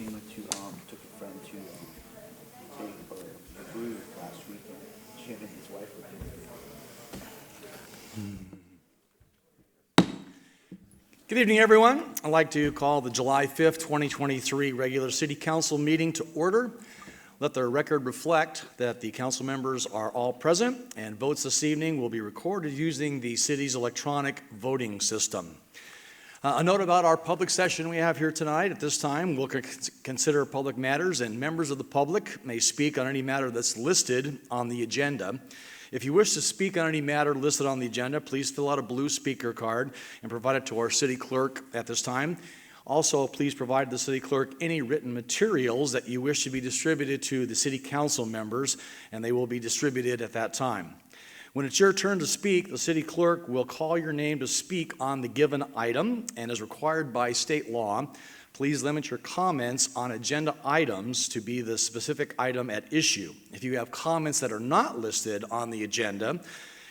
FEMA took a friend to take her groove last weekend. She and his wife were doing it. Good evening, everyone. I'd like to call the July 5th, 2023 regular City Council meeting to order. Let the record reflect that the council members are all present, and votes this evening will be recorded using the city's electronic voting system. A note about our public session we have here tonight. At this time, we'll consider public matters, and members of the public may speak on any matter that's listed on the agenda. If you wish to speak on any matter listed on the agenda, please fill out a blue speaker card and provide it to our city clerk at this time. Also, please provide the city clerk any written materials that you wish to be distributed to the city council members, and they will be distributed at that time. When it's your turn to speak, the city clerk will call your name to speak on the given item, and as required by state law, please limit your comments on agenda items to be the specific item at issue. If you have comments that are not listed on the agenda,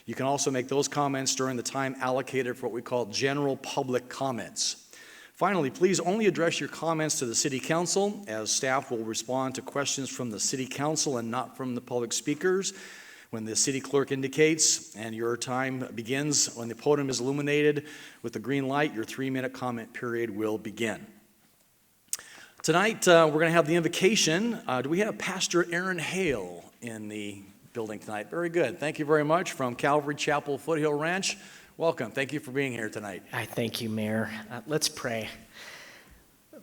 you can also make those comments during the time allocated for what we call general public comments. Finally, please only address your comments to the City Council, as staff will respond to questions from the City Council and not from the public speakers. When the City Clerk indicates and your time begins, when the podium is illuminated with the green light, your 3-minute comment period will begin. Tonight, we're going to have the invocation. Do we have Pastor Aaron Hale in the building tonight? Very good. Thank you very much from Calvary Chapel Foothill Ranch. Welcome. Thank you for being here tonight. I thank you, Mayor. Let's pray.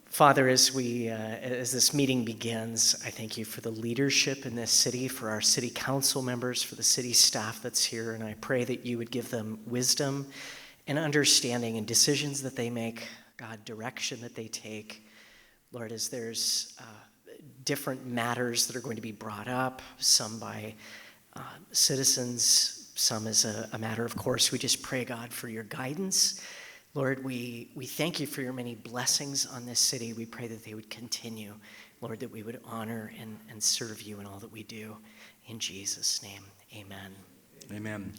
Father, as this meeting begins, I thank you for the leadership in this city, for our city council members, for the city staff that's here, and I pray that you would give them wisdom and understanding in decisions that they make, God, direction that they take. Lord, as there's different matters that are going to be brought up, some by citizens, some as a matter of course, we just pray, God, for your guidance. Lord, we thank you for your many blessings on this city. We pray that they would continue. Lord, that we would honor and serve you in all that we do. In Jesus' name, amen. Amen.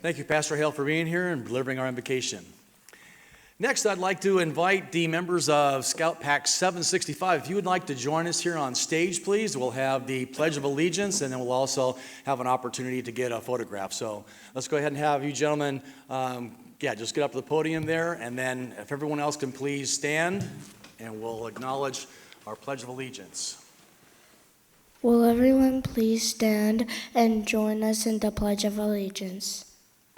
Thank you, Pastor Hale, for being here and delivering our invocation. Next, I'd like to invite the members of Scout Pack 765. If you would like to join us here on stage, please, we'll have the Pledge of Allegiance, and then we'll also have an opportunity to get a photograph. So let's go ahead and have you gentlemen, just get up to the podium there, and then if everyone else can please stand, and we'll acknowledge our Pledge of Allegiance. Will everyone please stand and join us in the Pledge of Allegiance?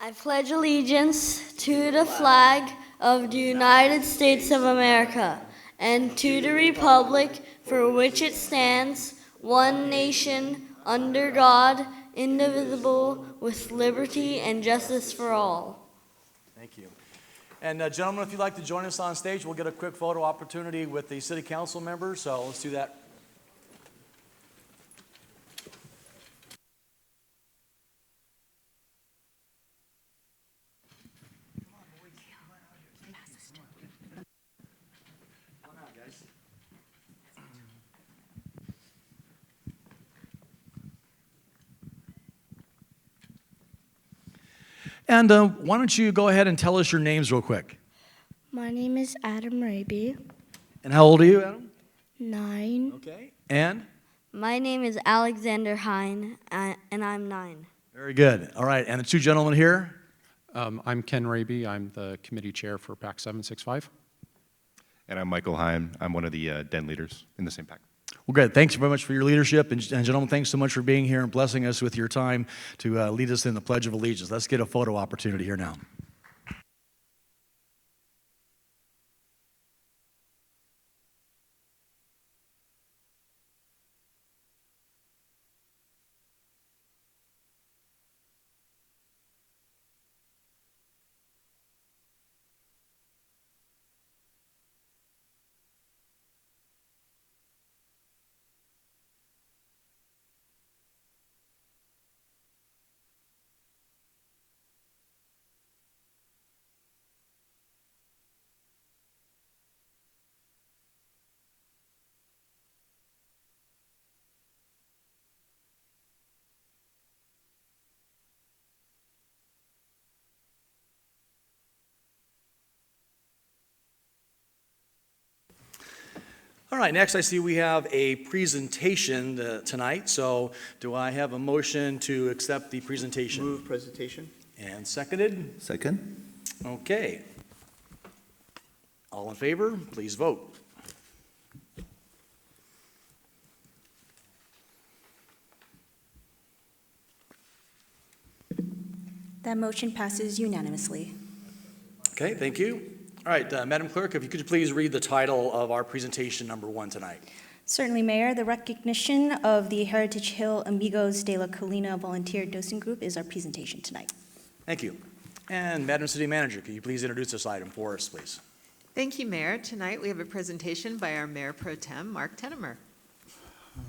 I pledge allegiance to the flag of the United States of America and to the republic for which it stands, one nation, under God, indivisible, with liberty and justice for all. Thank you. And gentlemen, if you'd like to join us on stage, we'll get a quick photo opportunity with the city council members, so let's do that. And why don't you go ahead and tell us your names real quick. My name is Adam Raby. And how old are you, Adam? 9. Okay. And? My name is Alexander Hine, and I'm 9. Very good. All right. And the two gentlemen here? I'm Ken Raby. I'm the committee chair for PAC 765. And I'm Michael Heim. I'm one of the den leaders in the same PAC. Well, good. Thanks very much for your leadership. And gentlemen, thanks so much for being here and blessing us with your time to lead us in the Pledge of Allegiance. Let's get a photo opportunity here now. All right, next I see we have a presentation tonight. So do I have a motion to accept the presentation? Move presentation. And seconded? Second. Okay. All in favor, please vote. That motion passes unanimously. Okay, thank you. All right, Madam Clerk, if you could please read the title of our presentation number 1 tonight. Certainly, Mayor. The recognition of the Heritage Hill Amigos de la Colina Volunteer Docent Group is our presentation tonight. Thank you. And Madam City Manager, could you please introduce this item for us, please? Thank you, Mayor. Tonight we have a presentation by our Mayor Pro Tem, Mark Tenemer.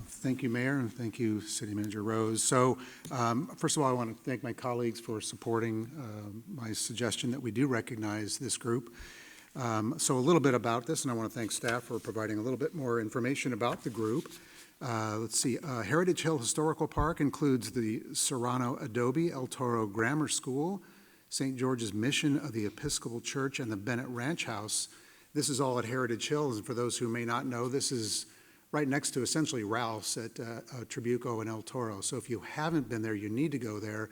Thank you, Mayor, and thank you, City Manager Rose. So, first of all, I want to thank my colleagues for supporting my suggestion that we do recognize this group. So a little bit about this, and I want to thank staff for providing a little bit more information about the group. Let's see, Heritage Hill Historical Park includes the Serrano Adobe El Toro Grammar School, St. George's Mission of the Episcopal Church, and the Bennett Ranch House. This is all at Heritage Hill, and for those who may not know, this is right next to essentially Ralph's at Trabuco and El Toro. So if you haven't been there, you need to go there.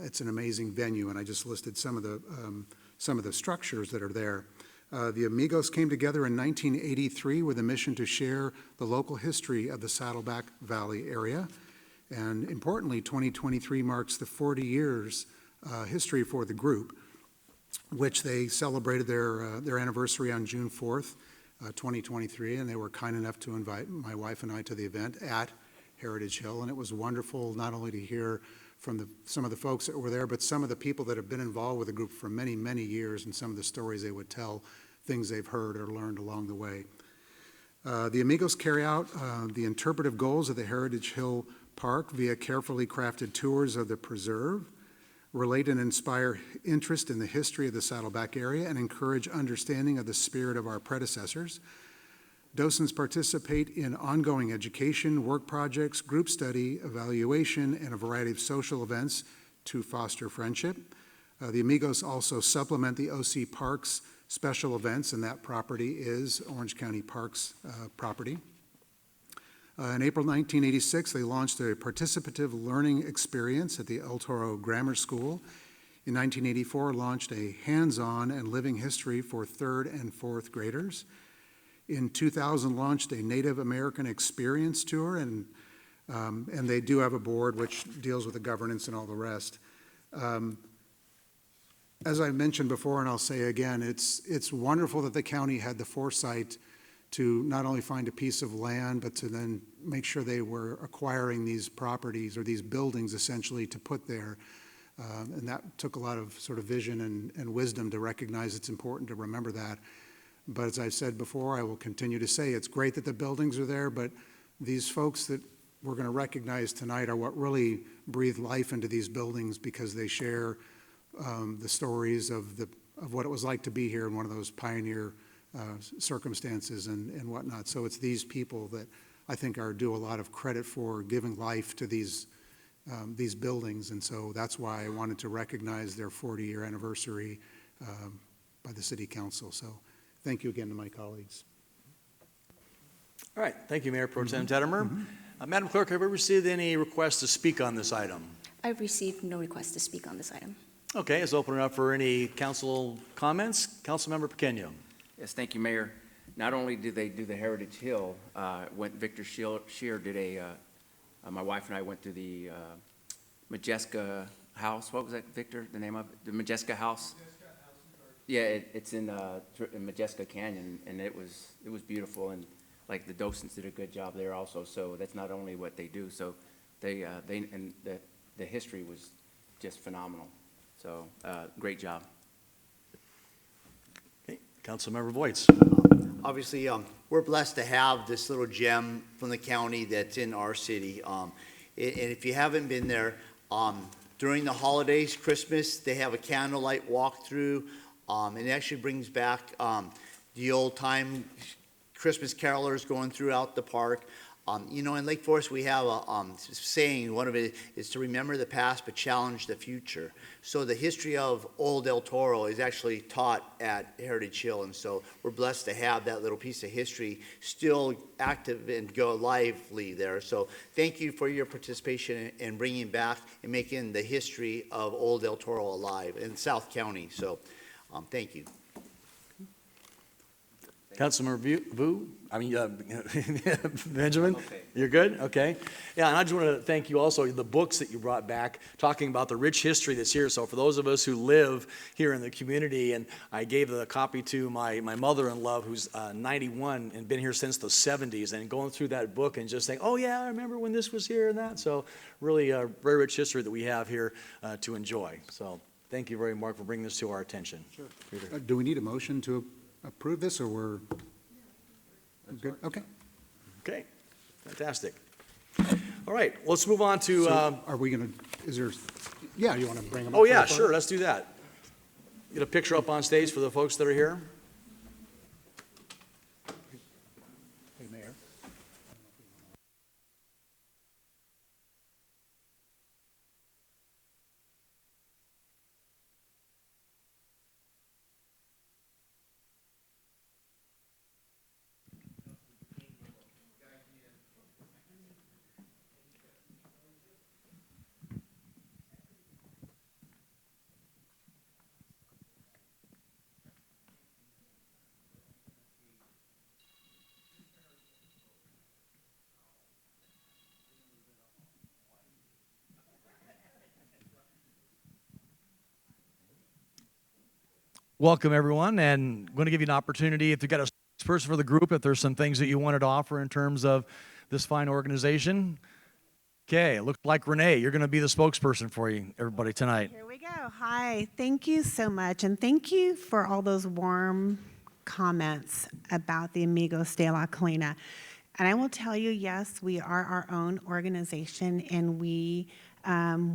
It's an amazing venue, and I just listed some of the structures that are there. The Amigos came together in 1983 with a mission to share the local history of the Saddleback Valley area. And importantly, 2023 marks the 40 years history for the group, which they celebrated their anniversary on June 4th, 2023, and they were kind enough to invite my wife and I to the event at Heritage Hill. And it was wonderful not only to hear from some of the folks that were there, but some of the people that have been involved with the group for many, many years, and some of the stories they would tell, things they've heard or learned along the way. The Amigos carry out the interpretive goals of the Heritage Hill Park via carefully crafted tours of the preserve, relate and inspire interest in the history of the Saddleback area, and encourage understanding of the spirit of our predecessors. Docents participate in ongoing education, work projects, group study, evaluation, and a variety of social events to foster friendship. The Amigos also supplement the OC Parks special events, and that property is Orange County Parks property. In April 1986, they launched a participative learning experience at the El Toro Grammar School. In 1984, launched a hands-on and living history for 3rd and 4th graders. In 2000, launched a Native American experience tour, and they do have a board which deals with the governance and all the rest. As I mentioned before, and I'll say again, it's wonderful that the county had the foresight to not only find a piece of land, but to then make sure they were acquiring these properties or these buildings essentially to put there. And that took a lot of sort of vision and wisdom to recognize it's important to remember that. But as I've said before, I will continue to say it's great that the buildings are there, but these folks that we're going to recognize tonight are what really breathe life into these buildings, because they share the stories of what it was like to be here in one of those pioneer circumstances and whatnot. So it's these people that I think are due a lot of credit for giving life to these buildings, and so that's why I wanted to recognize their 40-year anniversary by the City Council. So thank you again to my colleagues. All right, thank you, Mayor Pro Tem Tedemer. Madam Clerk, have we received any requests to speak on this item? I've received no request to speak on this item. Okay, let's open it up for any council comments. Councilmember Pequeño. Yes, thank you, Mayor. Not only did they do the Heritage Hill, Victor Shear did my wife and I went to the Majeska House. What was that, Victor, the name of it? The Majeska House? Yeah, it's in Majeska Canyon, and it was beautiful, and like the docents did a good job there also. So that's not only what they do. So the history was just phenomenal. So great job. Okay, Councilmember Voights. Obviously, we're blessed to have this little gem from the county that's in our city. And if you haven't been there, during the holidays, Christmas, they have a candlelight walkthrough. And it actually brings back the old time Christmas carolers going throughout the park. In Lake Forest, we have a saying, one of it is to remember the past but challenge the future. So the history of Old El Toro is actually taught at Heritage Hill, and so we're blessed to have that little piece of history still active and go lively there. So thank you for your participation in bringing back and making the history of Old El Toro alive in South County. So thank you. Councilmember Benjamin, you're good? Okay. Yeah, and I just want to thank you also, the books that you brought back, talking about the rich history that's here. So for those of us who live here in the community, and I gave the copy to my mother-in-law, who's 91 and been here since the 70s, and going through that book and just saying, oh yeah, I remember when this was here and that. So really a very rich history that we have here to enjoy. So thank you very much for bringing this to our attention. Sure. Do we need a motion to approve this, or we're good? Okay. Okay, fantastic. All right, let's move on to. So are we going to, is there, yeah, you want to bring them up? Oh, yeah, sure, let's do that. Get a picture up on stage for the folks that are here. Hey, Mayor. Welcome, everyone, and I'm going to give you an opportunity, if you've got a person for the group, if there's some things that you wanted to offer in terms of this fine organization. Okay, it looks like Renee, you're going to be the spokesperson for everybody tonight. Here we go. Hi, thank you so much, and thank you for all those warm comments about the Amigos de la Colina. And I will tell you, yes, we are our own organization, and we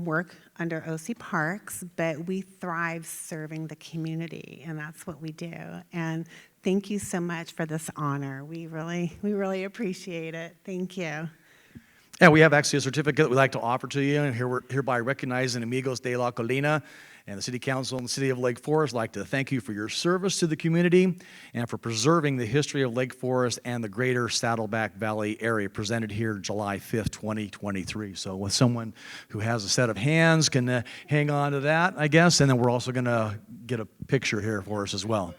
work under OC Parks, but we thrive serving the community, and that's what we do. And thank you so much for this honor. We really appreciate it. Thank you. Yeah, we have actually a certificate that we'd like to offer to you, and we're hereby recognizing Amigos de la Colina, and the City Council and the City of Lake Forest would like to thank you for your service to the community and for preserving the history of Lake Forest and the greater Saddleback Valley area, presented here July 5th, 2023. So with someone who has a set of hands can hang on to that, I guess, and then we're also going to get a picture here for us as well.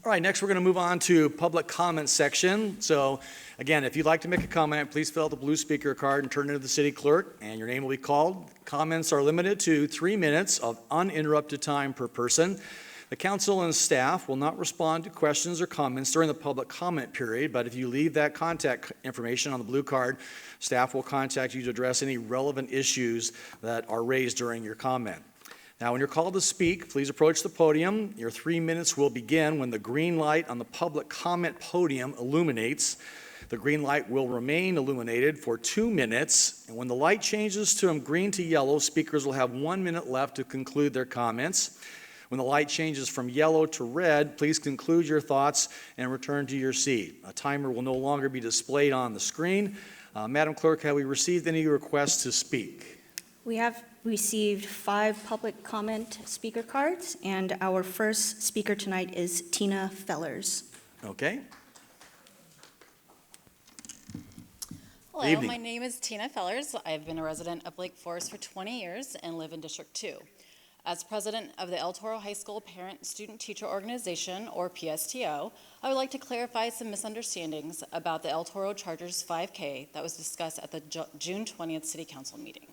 All right, next we're going to move on to public comment section. So again, if you'd like to make a comment, please fill out the blue speaker card and turn it to the city clerk, and your name will be called. Comments are limited to 3 minutes of uninterrupted time per person. The council and staff will not respond to questions or comments during the public comment period, but if you leave that contact information on the blue card, staff will contact you to address any relevant issues that are raised during your comment. Now, when you're called to speak, please approach the podium. Your 3 minutes will begin when the green light on the public comment podium illuminates. The green light will remain illuminated for 2 minutes, and when the light changes from green to yellow, speakers will have 1 minute left to conclude their comments. When the light changes from yellow to red, please conclude your thoughts and return to your seat. A timer will no longer be displayed on the screen. Madam Clerk, have we received any requests to speak? We have received 5 public comment speaker cards, and our first speaker tonight is Tina Fellers. Okay. Hello, Evening. my name is Tina Fellers. I've been a resident of Lake Forest for 20 years and live in District 2. As president of the El Toro High School Parent Student Teacher Organization, or PSTO, I would like to clarify some misunderstandings about the El Toro Chargers 5K that was discussed at the June 20th City Council meeting.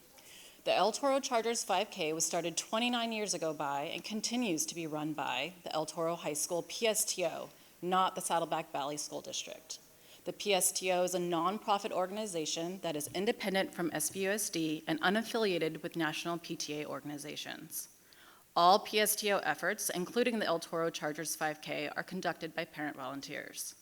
The El Toro Chargers 5K was started 29 years ago by and continues to be run by the El Toro High School PSTO, not the Saddleback Valley School District. The PSTO is a nonprofit organization that is independent from SVUSD and unaffiliated with national PTA organizations. All PSTO efforts, including the El Toro Chargers 5K, are conducted by parent volunteers.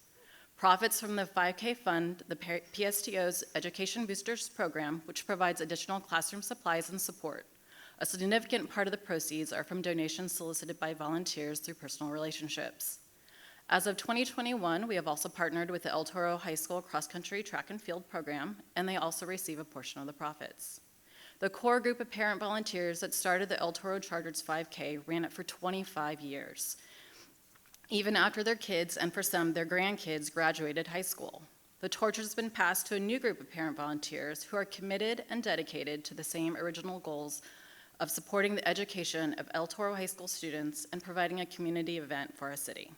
Profits from the 5K fund the PSTO's Education Boosters program, which provides additional classroom supplies and support. A significant part of the proceeds are from donations solicited by volunteers through personal relationships. As of 2021, we have also partnered with the El Toro High School Cross Country Track and Field program, and they also receive a portion of the profits. The core group of parent volunteers that started the El Toro Chargers 5K ran it for 25 years, even after their kids, and for some, their grandkids, graduated high school. The torch has been passed to a new group of parent volunteers who are committed and dedicated to the same original goals of supporting the education of El Toro High School students and providing a community event for our city.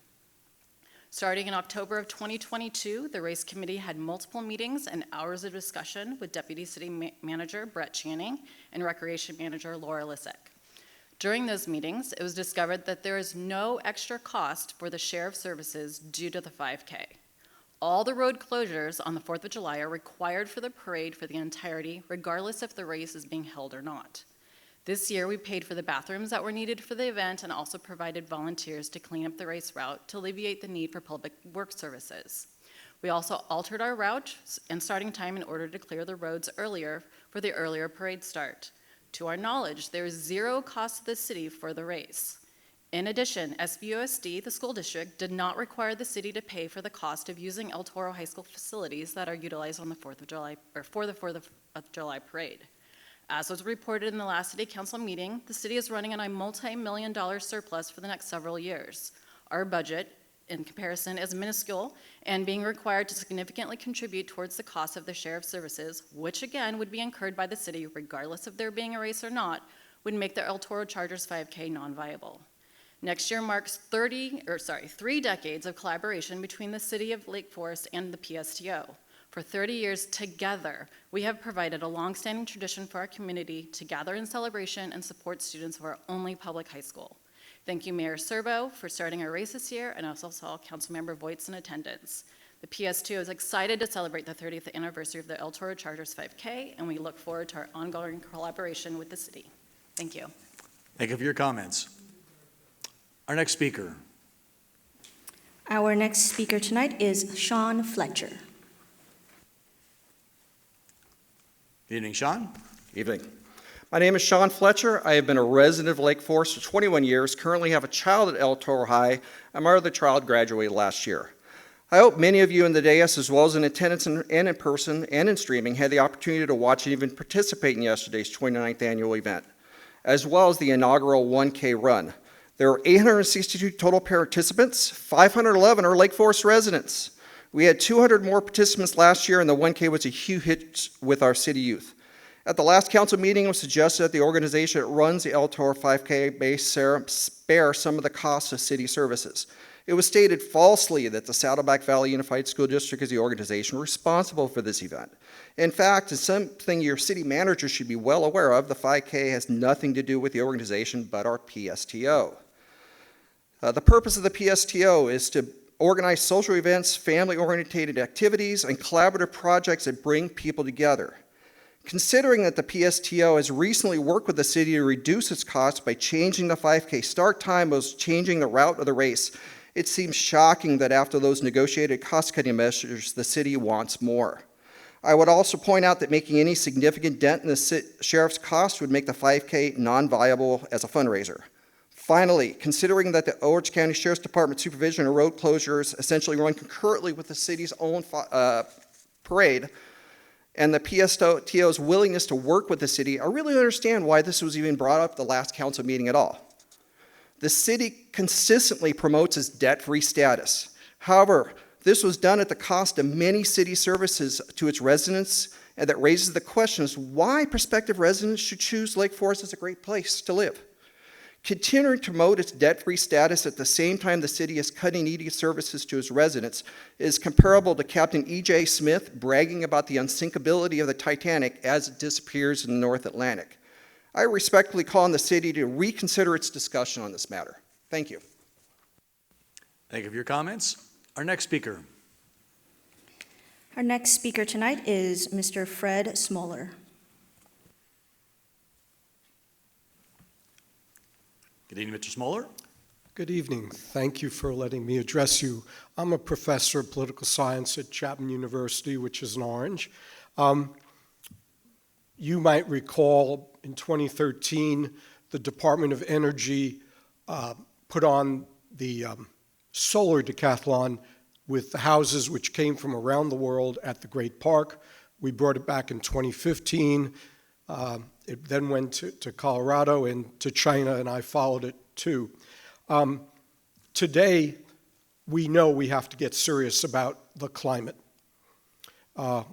Starting in October of 2022, the race committee had multiple meetings and hours of discussion with Deputy City Manager Brett Channing and Recreation Manager Laura Lissek. During those meetings, it was discovered that there is no extra cost for the share of services due to the 5K. All the road closures on the 4th of July are required for the parade for the entirety, regardless if the race is being held or not. This year, we paid for the bathrooms that were needed for the event and also provided volunteers to clean up the race route to alleviate the need for public work services. We also altered our route and starting time in order to clear the roads earlier for the earlier parade start. To our knowledge, there is zero cost to the city for the race. In addition, SVUSD, the school district, did not require the city to pay for the cost of using El Toro High School facilities that are utilized on the 4th of July, or for the 4th of July parade. As was reported in the last City Council meeting, the city is running on a multi-million-dollar surplus for the next several years. Our budget, in comparison, is minuscule, and being required to significantly contribute towards the cost of the share of services, which again would be incurred by the city regardless of there being a race or not, would make the El Toro Chargers 5K non-viable. Next year marks 3 decades of collaboration between the city of Lake Forest and the PSTO. For 30 years together, we have provided a long-standing tradition for our community to gather in celebration and support students of our only public high school. Thank you, Mayor Serbo, for starting our race this year, and I also saw Councilmember Voigt's in attendance. The PSTO is excited to celebrate the 30th anniversary of the El Toro Chargers 5K, and we look forward to our ongoing collaboration with the city. Thank you. Thank you for your comments. Our next speaker. Our next speaker tonight is Sean Fletcher. Good evening, Sean. Evening. My name is Sean Fletcher. I have been a resident of Lake Forest for 21 years, currently have a child at El Toro High, and my other child graduated last year. I hope many of you in the dais, as well as in attendance and in person and in streaming, had the opportunity to watch and even participate in yesterday's 29th annual event, as well as the inaugural 1K run. There were 862 total participants, 511 are Lake Forest residents. We had 200 more participants last year, and the 1K was a huge hit with our city youth. At the last council meeting, it was suggested that the organization that runs the El Toro 5K may spare some of the costs of city services. It was stated falsely that the Saddleback Valley Unified School District is the organization responsible for this event. In fact, it's something your city manager should be well aware of. The 5K has nothing to do with the organization but our PSTO. The purpose of the PSTO is to organize social events, family-oriented activities, and collaborative projects that bring people together. Considering that the PSTO has recently worked with the city to reduce its costs by changing the 5K start time, as changing the route of the race, it seems shocking that after those negotiated cost-cutting measures, the city wants more. I would also point out that making any significant dent in the sheriff's cost would make the 5K non-viable as a fundraiser. Finally, considering that the Orange County Sheriff's Department supervision of road closures essentially run concurrently with the city's own parade, and the PSTO's willingness to work with the city, I really understand why this was even brought up at the last council meeting at all. The city consistently promotes its debt-free status. However, this was done at the cost of many city services to its residents, and that raises the question as why prospective residents should choose Lake Forest as a great place to live. Continuing to promote its debt-free status at the same time the city is cutting needy services to its residents is comparable to Captain E.J. Smith bragging about the unsinkability of the Titanic as it disappears in the North Atlantic. I respectfully call on the city to reconsider its discussion on this matter. Thank you. Thank you for your comments. Our next speaker. Our next speaker tonight is Mr. Fred Smoller. Good evening, Mr. Smoller. Good evening. Thank you for letting me address you. I'm a professor of political science at Chapman University, which is in Orange. You might recall in 2013, the Department of Energy put on the solar decathlon with the houses which came from around the world at the Great Park. We brought it back in 2015. It then went to Colorado and to China, and I followed it too. Today, we know we have to get serious about the climate.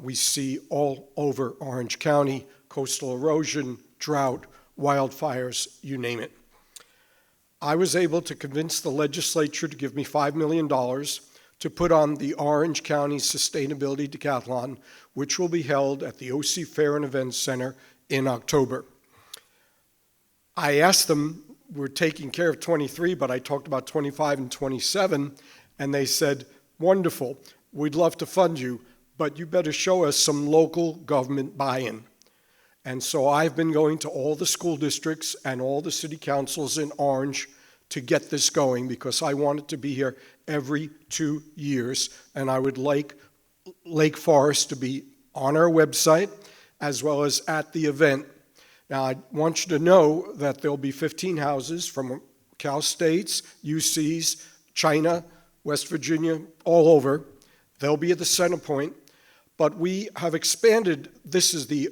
We see all over Orange County, coastal erosion, drought, wildfires, you name it. I was able to convince the legislature to give me $5 million to put on the Orange County Sustainability Decathlon, which will be held at the OC Fair and Events Center in October. I asked them, we're taking care of 23, but I talked about 25 and 27, and they said, wonderful, we'd love to fund you, but you better show us some local government buy-in. And so I've been going to all the school districts and all the city councils in Orange to get this going because I want it to be here every 2 years, and I would like Lake Forest to be on our website as well as at the event. Now, I want you to know that there'll be 15 houses from Cal States, UCs, China, West Virginia, all over. They'll be at the center point. But we have expanded. This is the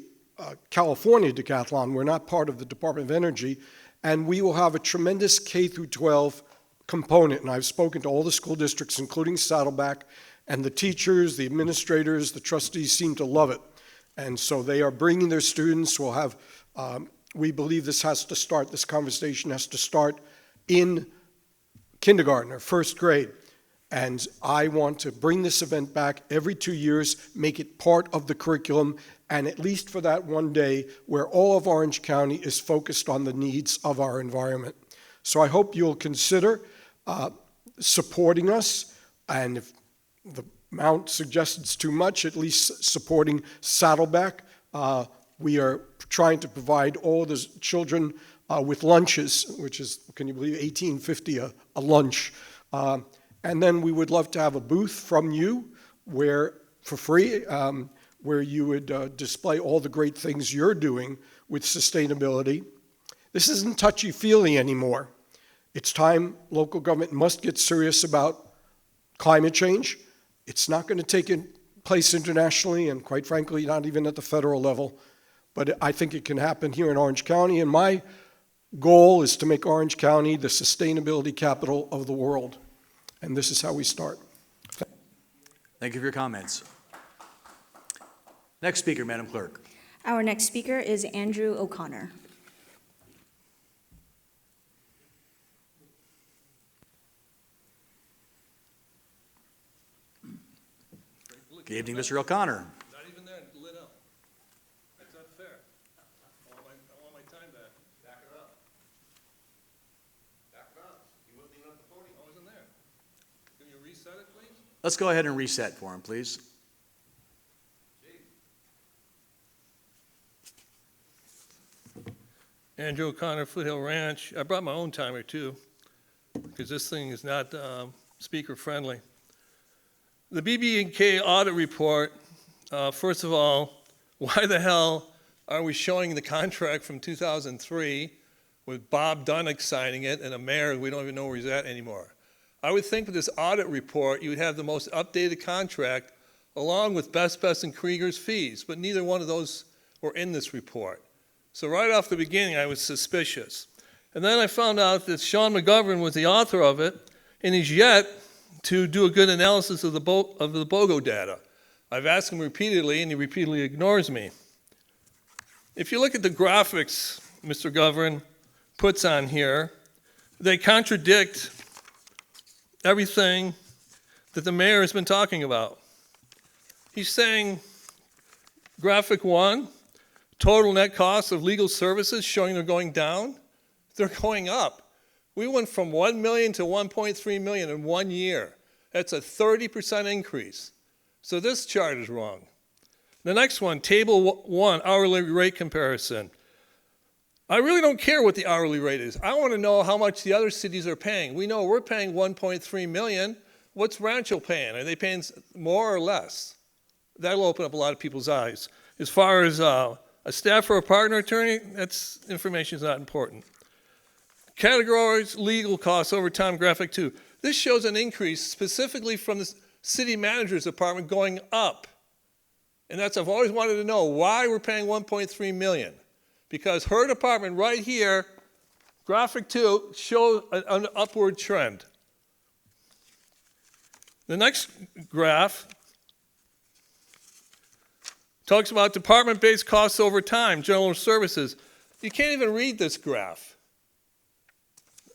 California Decathlon. We're not part of the Department of Energy. And we will have a tremendous K through 12 component. And I've spoken to all the school districts, including Saddleback, and the teachers, the administrators, the trustees seem to love it. And so they are bringing their students. We'll have, we believe this conversation has to start in kindergarten or first grade. And I want to bring this event back every 2 years, make it part of the curriculum, and at least for that one day where all of Orange County is focused on the needs of our environment. So I hope you'll consider supporting us, and if the amount suggests it's too much, at least supporting Saddleback. We are trying to provide all the children with lunches, which is, can you believe, $18.50 a lunch. And then we would love to have a booth from you where, for free, where you would display all the great things you're doing with sustainability. This isn't touchy-feely anymore. It's time local government must get serious about climate change. It's not going to take place internationally, and quite frankly, not even at the federal level. But I think it can happen here in Orange County, and my goal is to make Orange County the sustainability capital of the world. And this is how we start. Thank you for your comments. Next speaker, Madam Clerk. Our next speaker is Andrew O'Connor. Good evening, Mr. O'Connor. Not even that, lit up. That's not fair. I want my time back. Back it up. Back it up. You wouldn't even at the podium. I wasn't there. Can you reset it, please? Let's go ahead and reset for him, please. Andrew O'Connor, Foothill Ranch. I brought my own timer too, because this thing is not speaker friendly. The BB&K audit report, first of all, why the hell are we showing the contract from 2003 with Bob Dunnick signing it and a mayor, we don't even know where he's at anymore. I would think with this audit report, you would have the most updated contract along with Best and Krieger's fees, but neither one of those were in this report. So right off the beginning, I was suspicious. And then I found out that Sean McGovern was the author of it, and he's yet to do a good analysis of the BOGO data. I've asked him repeatedly, and he repeatedly ignores me. If you look at the graphics Mr. Govern puts on here, they contradict everything that the mayor has been talking about. He's saying, graphic 1, total net costs of legal services showing they're going down. They're going up. We went from 1 million to 1.3 million in 1 year. That's a 30% increase. So this chart is wrong. The next one, table 1, hourly rate comparison. I really don't care what the hourly rate is. I want to know how much the other cities are paying. We know we're paying 1.3 million. What's Rancho paying? Are they paying more or less? That'll open up a lot of people's eyes. As far as a staff or a partner attorney, that's information is not important. Categories, legal costs over time, graphic 2. This shows an increase specifically from the city manager's department going up. And that's, I've always wanted to know why we're paying 1.3 million. Because her department right here, graphic 2, shows an upward trend. The next graph talks about department-based costs over time, general services. You can't even read this graph.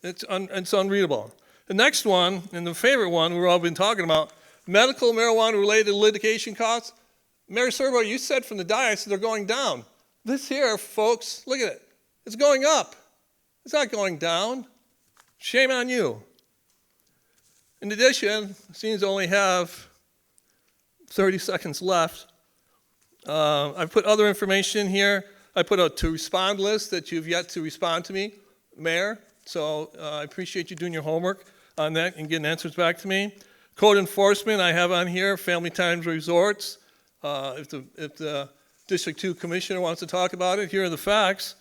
It's unreadable. The next one, and the favorite one we've all been talking about, medical marijuana-related litigation costs. Mayor Serbo, you said from the dais they're going down. This here, folks, look at it. It's going up. It's not going down. Shame on you. In addition, seems to only have 30 seconds left. I've put other information here. I put a to respond list that you've yet to respond to me, Mayor. So I appreciate you doing your homework on that and getting answers back to me. Code enforcement I have on here, Family Times Resorts. If the District 2 Commissioner wants to talk about it, here are the facts.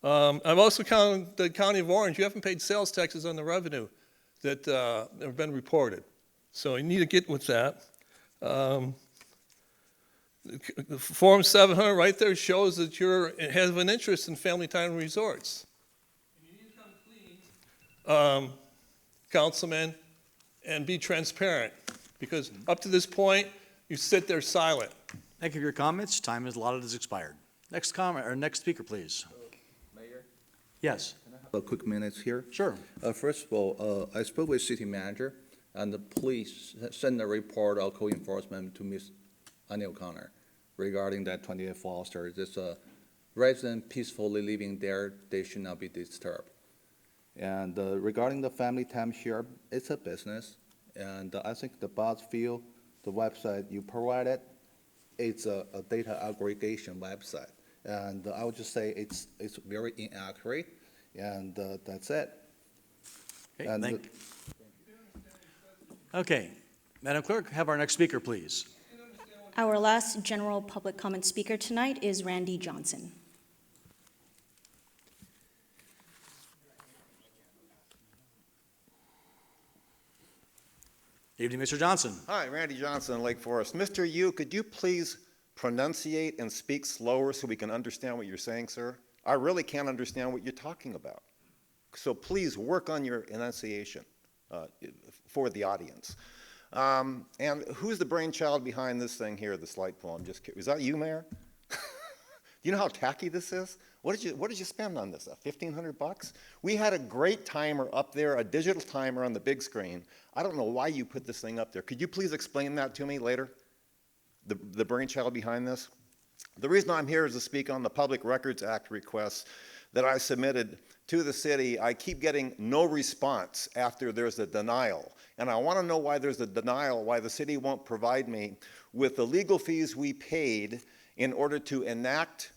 I've also counted the County of Orange. You haven't paid sales taxes on the revenue that have been reported. So you need to get with that. The Form 700 right there shows that you have an interest in Family Time Resorts. And you need to come clean, Councilman, and be transparent. Because up to this point, you sit there silent. Thank you for your comments. Time is allotted has expired. Next comment, or next speaker, please. Mayor? Yes. Can I have a quick minute here? Sure. First of all, I spoke with city manager, and please send a report of code enforcement to Ms. Annie O'Connor regarding that 28 Foster. This resident peacefully living there, they should not be disturbed. And regarding the family timeshare, it's a business, and I think the Buzzfield, the website you provided, it's a data aggregation website, and I would just say it's very inaccurate, and that's it. Okay, And thank you. Okay, Madam Clerk, have our next speaker, please. Our last general public comment speaker tonight is Randy Johnson. Evening, Mr. Johnson. Hi, Randy Johnson, Lake Forest. Mr. Yu, could you please pronunciate and speak slower so we can understand what you're saying, sir? I really can't understand what you're talking about. So please work on your enunciation for the audience. And who's the brainchild behind this thing here, this light pole? I'm just curious. Is that you, Mayor? Do you know how tacky this is? What did you spend on this? $1,500? We had a great timer up there, a digital timer on the big screen. I don't know why you put this thing up there. Could you please explain that to me later? The brainchild behind this? The reason I'm here is to speak on the Public Records Act requests that I submitted to the city. I keep getting no response after there's a denial. And I want to know why there's a denial, why the city won't provide me with the legal fees we paid in order to enact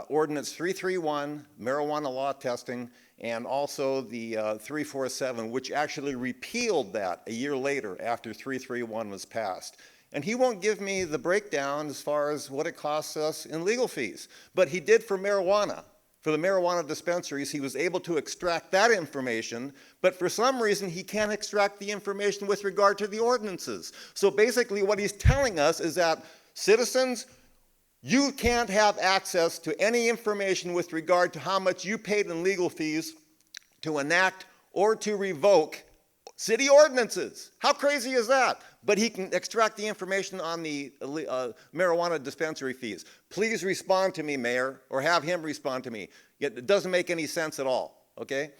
Ordinance 331, marijuana law testing, and also the 347, which actually repealed that a year later after 331 was passed. And he won't give me the breakdown as far as what it costs us in legal fees. But he did for marijuana for the marijuana dispensaries, he was able to extract that information, but for some reason he can't extract the information with regard to the ordinances. So basically what he's telling us is that citizens, you can't have access to any information with regard to how much you paid in legal fees to enact or to revoke city ordinances. How crazy is that? But he can extract the information on the marijuana dispensary fees. Please respond to me, Mayor, or have him respond to me. It doesn't make any sense at all, okay?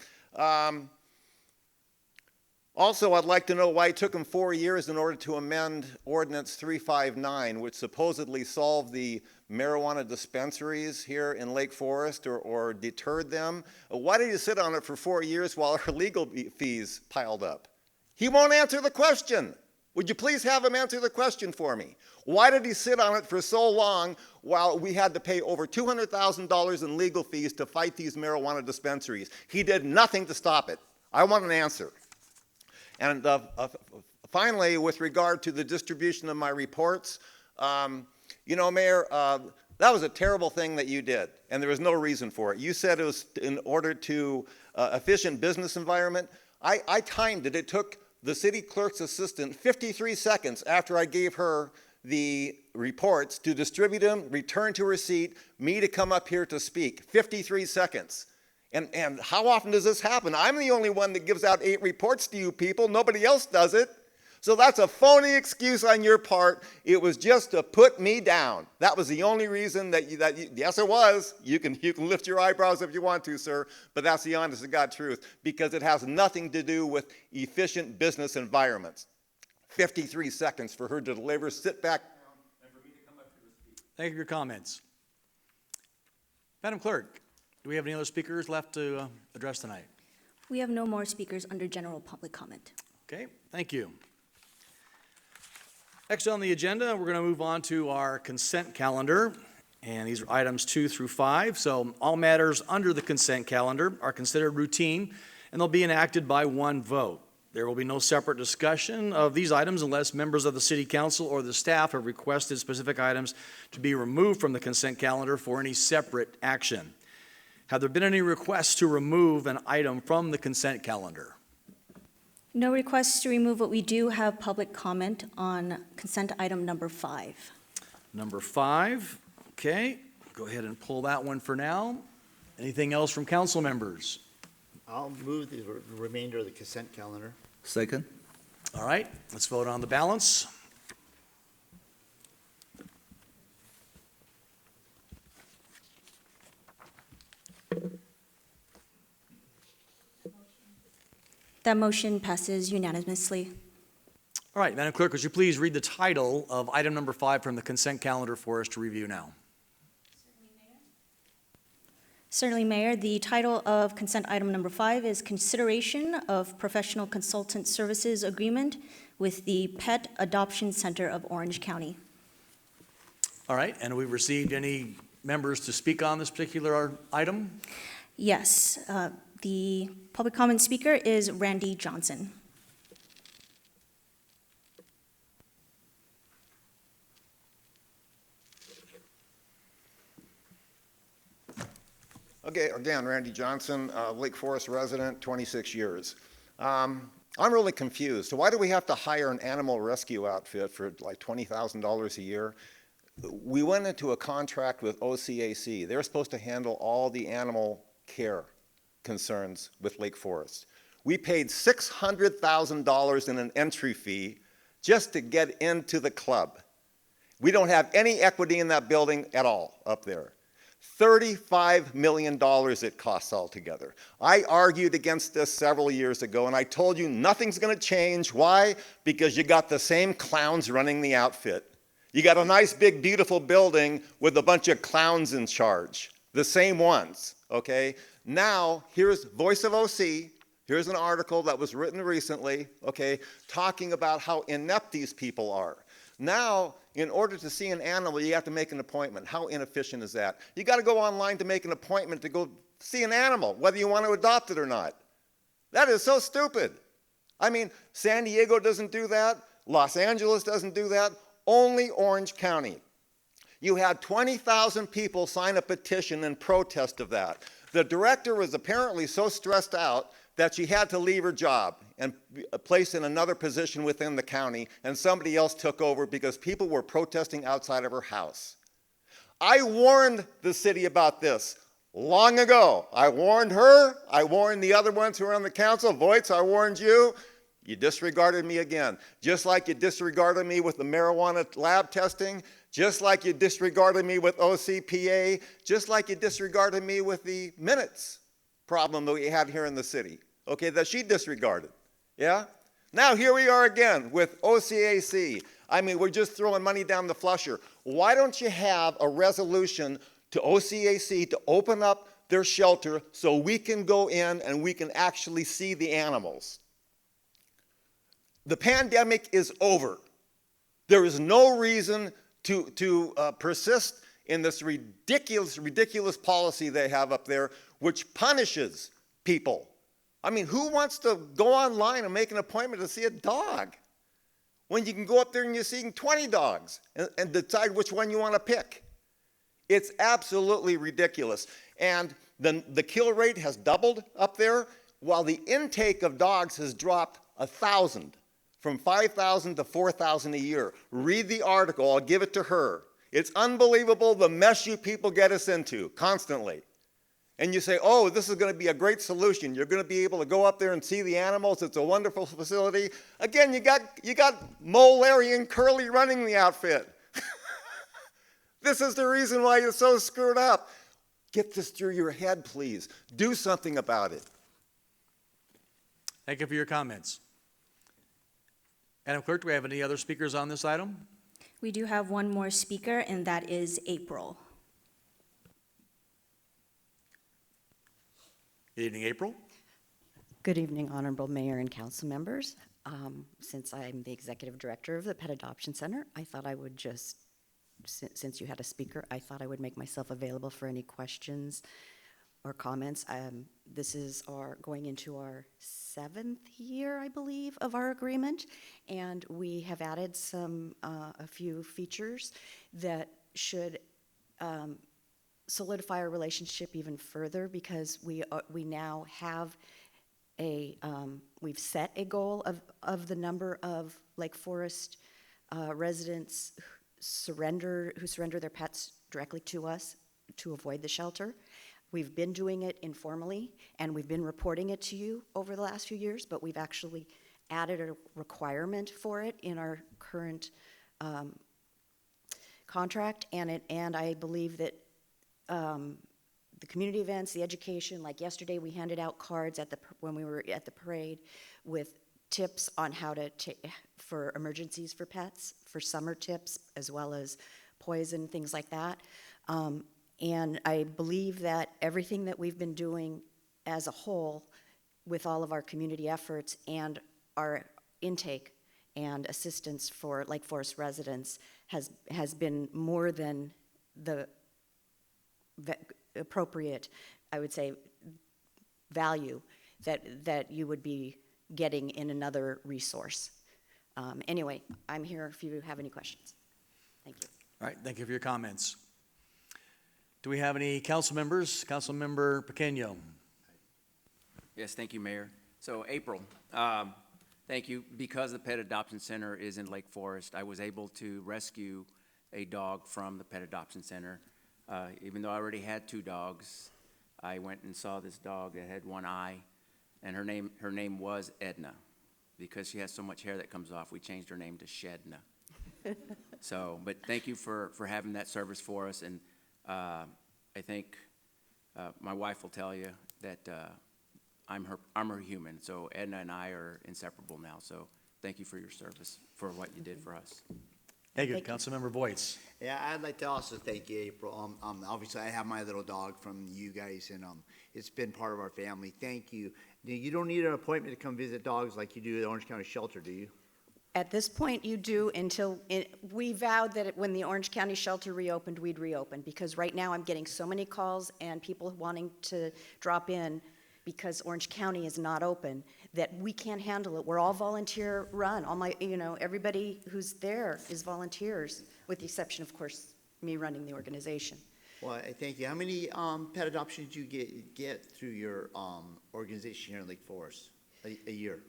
Also, I'd like to know why it took him 4 years in order to amend Ordinance 359, which supposedly solved the marijuana dispensaries here in Lake Forest or deterred them. Why did he sit on it for 4 years while our legal fees piled up? He won't answer the question. Would you please have him answer the question for me? Why did he sit on it for so long while we had to pay over $200,000 in legal fees to fight these marijuana dispensaries? He did nothing to stop it. I want an answer. And finally, with regard to the distribution of my reports, you know, Mayor, that was a terrible thing that you did, and there was no reason for it. You said it was in order to efficient business environment. I timed it. It took the city clerk's assistant 53 seconds after I gave her the reports to distribute them, return to her seat, me to come up here to speak. 53 seconds. And how often does this happen? I'm the only one that gives out 8 reports to you people. Nobody else does it. So that's a phony excuse on your part. It was just to put me down. That was the only reason yes, it was. You can lift your eyebrows if you want to, sir, but that's the honest to God truth, because it has nothing to do with efficient business environments. 53 seconds for her to deliver, sit back down, and for me to come up here to speak. Thank you for your comments. Madam Clerk, do we have any other speakers left to address tonight? We have no more speakers under general public comment. Okay, thank you. Next on the agenda, we're going to move on to our consent calendar, and these are items 2 through 5. So all matters under the consent calendar are considered routine, and they'll be enacted by one vote. There will be no separate discussion of these items unless members of the City Council or the staff have requested specific items to be removed from the consent calendar for any separate action. Have there been any requests to remove an item from the consent calendar? No requests to remove, but we do have public comment on consent item number 5. Number 5, okay, go ahead and pull that one for now. Anything else from council members? I'll move the remainder of the consent calendar. Second. All right, let's vote on the balance. That motion passes unanimously. All right, Madam Clerk, would you please read the title of item number 5 from the consent calendar for us to review now? Certainly, Mayor. The title of consent item number 5 is Consideration of Professional Consultant Services Agreement with the Pet Adoption Center of Orange County. All right, and have we received any members to speak on this particular item? Yes. The public comment speaker is Randy Johnson. Okay, again, Randy Johnson, Lake Forest resident, 26 years. I'm really confused. So why do we have to hire an animal rescue outfit for like $20,000 a year? We went into a contract with OCAC. They're supposed to handle all the animal care concerns with Lake Forest. We paid $600,000 in an entry fee just to get into the club. We don't have any equity in that building at all up there. $35 million it costs altogether. I argued against this several years ago, and I told you nothing's going to change. Why? Because you got the same clowns running the outfit. You got a nice, big, beautiful building with a bunch of clowns in charge, the same ones, okay? Now, here's Voice of OC. Here's an article that was written recently, okay, talking about how inept these people are. Now, in order to see an animal, you have to make an appointment. How inefficient is that? You got to go online to make an appointment to go see an animal, whether you want to adopt it or not. That is so stupid. I mean, San Diego doesn't do that. Los Angeles doesn't do that. Only Orange County. You had 20,000 people sign a petition in protest of that. The director was apparently so stressed out that she had to leave her job and be placed in another position within the county, and somebody else took over because people were protesting outside of her house. I warned the city about this long ago. I warned her. I warned the other ones who are on the council. Voights, I warned you. You disregarded me again. Just like you disregarded me with the marijuana lab testing, just like you disregarded me with OCPA, just like you disregarded me with the minutes problem that we had here in the city, okay, that she disregarded, yeah? Now here we are again with OCAC. I mean, we're just throwing money down the flusher. Why don't you have a resolution to OCAC to open up their shelter so we can go in and we can actually see the animals? The pandemic is over. There is no reason to persist in this ridiculous policy they have up there, which punishes people. I mean, who wants to go online and make an appointment to see a dog when you can go up there and you're seeing 20 dogs and decide which one you want to pick? It's absolutely ridiculous. And the kill rate has doubled up there, while the intake of dogs has dropped 1,000. From 5,000 to 4,000 a year. Read the article, I'll give it to her. It's unbelievable the mess you people get us into constantly. And you say, oh, this is going to be a great solution. You're going to be able to go up there and see the animals. It's a wonderful facility. Again, you got Mole, Larry, and Curly running the outfit. This is the reason why you're so screwed up. Get this through your head, please. Do something about it. Thank you for your comments. Madam Clerk, do we have any other speakers on this item? We do have one more speaker, and that is April. Good evening, April. Good evening, Honorable Mayor and Council members. Since I'm the Executive Director of the Pet Adoption Center, I thought I would just, since you had a speaker, I thought I would make myself available for any questions or comments. This is going into our 7th year, I believe, of our agreement, and we have added a few features that should solidify our relationship even further, because we now have we've set a goal of the number of Lake Forest residents who surrender their pets directly to us to avoid the shelter. We've been doing it informally, and we've been reporting it to you over the last few years, but we've actually added a requirement for it in our current contract, and I believe that the community events, the education, like yesterday we handed out cards when we were at the parade with tips on how to for emergencies for pets, for summer tips, as well as poison, things like that. And I believe that everything that we've been doing as a whole with all of our community efforts and our intake and assistance for Lake Forest residents has been more than the appropriate, I would say, value that you would be getting in another resource. Anyway, I'm here if you have any questions. Thank you. All right, thank you for your comments. Do we have any council members? Councilmember Pequeño. Yes, thank you, Mayor. So April, thank you. Because the Pet Adoption Center is in Lake Forest, I was able to rescue a dog from the Pet Adoption Center. Even though I already had 2 dogs, I went and saw this dog that had 1 eye, and her name was Edna. Because she has so much hair that comes off, we changed her name to Shedna. So, but thank you for having that service for us, and I think my wife will tell you that I'm her human, so Edna and I are inseparable now, so thank you for your service, for what you did for us. Thank you, Councilmember Voights. Yeah, I'd like to also thank you, April. Obviously, I have my little dog from you guys, and it's been part of our family. Thank you. You don't need an appointment to come visit dogs like you do at Orange County Shelter, do you? At this point, you do until we vowed that when the Orange County Shelter reopened, we'd reopen, because right now I'm getting so many calls and people wanting to drop in because Orange County is not open, that we can't handle it. We're all volunteer run. All my, everybody who's there is volunteers, with the exception, of course, me running the organization. Well, I thank you. How many pet adoptions do you get through your organization here in Lake Forest a year?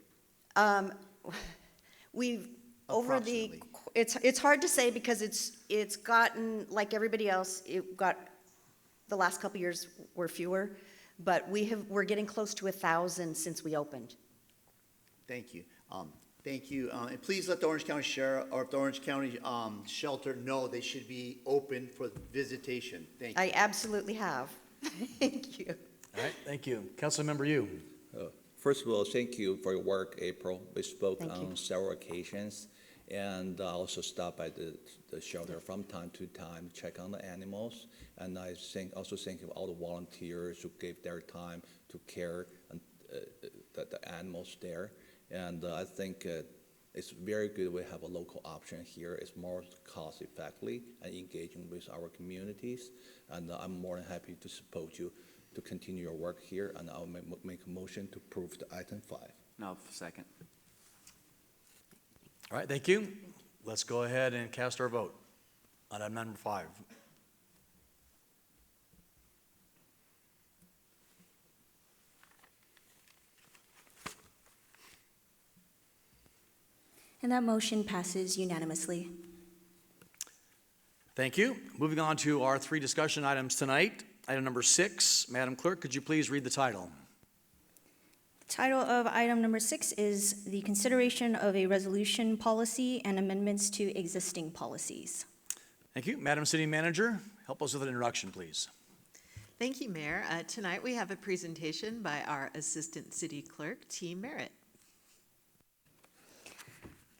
We've, over the, it's hard to say because it's gotten, like everybody else, the last couple years were fewer, but we're getting close to 1,000 since we opened. Thank you. Thank you. And please let the Orange County Sheriff or the Orange County Shelter know they should be open for visitation. Thank you. I absolutely have. Thank you. All right, thank you. Councilmember Yu. First of all, thank you for your work, April. We spoke Thank on you. several occasions, and I also stopped by the shelter from time to time, check on the animals. And I also thank you all the volunteers who gave their time to care the animals there. And I think it's very good we have a local option here. It's more cost effectively and engaging with our communities. And I'm more than happy to support you to continue your work here, and I'll make a motion to approve the item 5. No, second. All right, thank you. Let's go ahead and cast our vote on item number 5. And that motion passes unanimously. Thank you. Moving on to our 3 discussion items tonight. Item number 6, Madam Clerk, could you please read the title? The title of item number 6 is the consideration of a resolution policy and amendments to existing policies. Thank you. Madam City Manager, help us with an introduction, please. Thank you, Mayor. Tonight we have a presentation by our Assistant City Clerk, T. Merritt.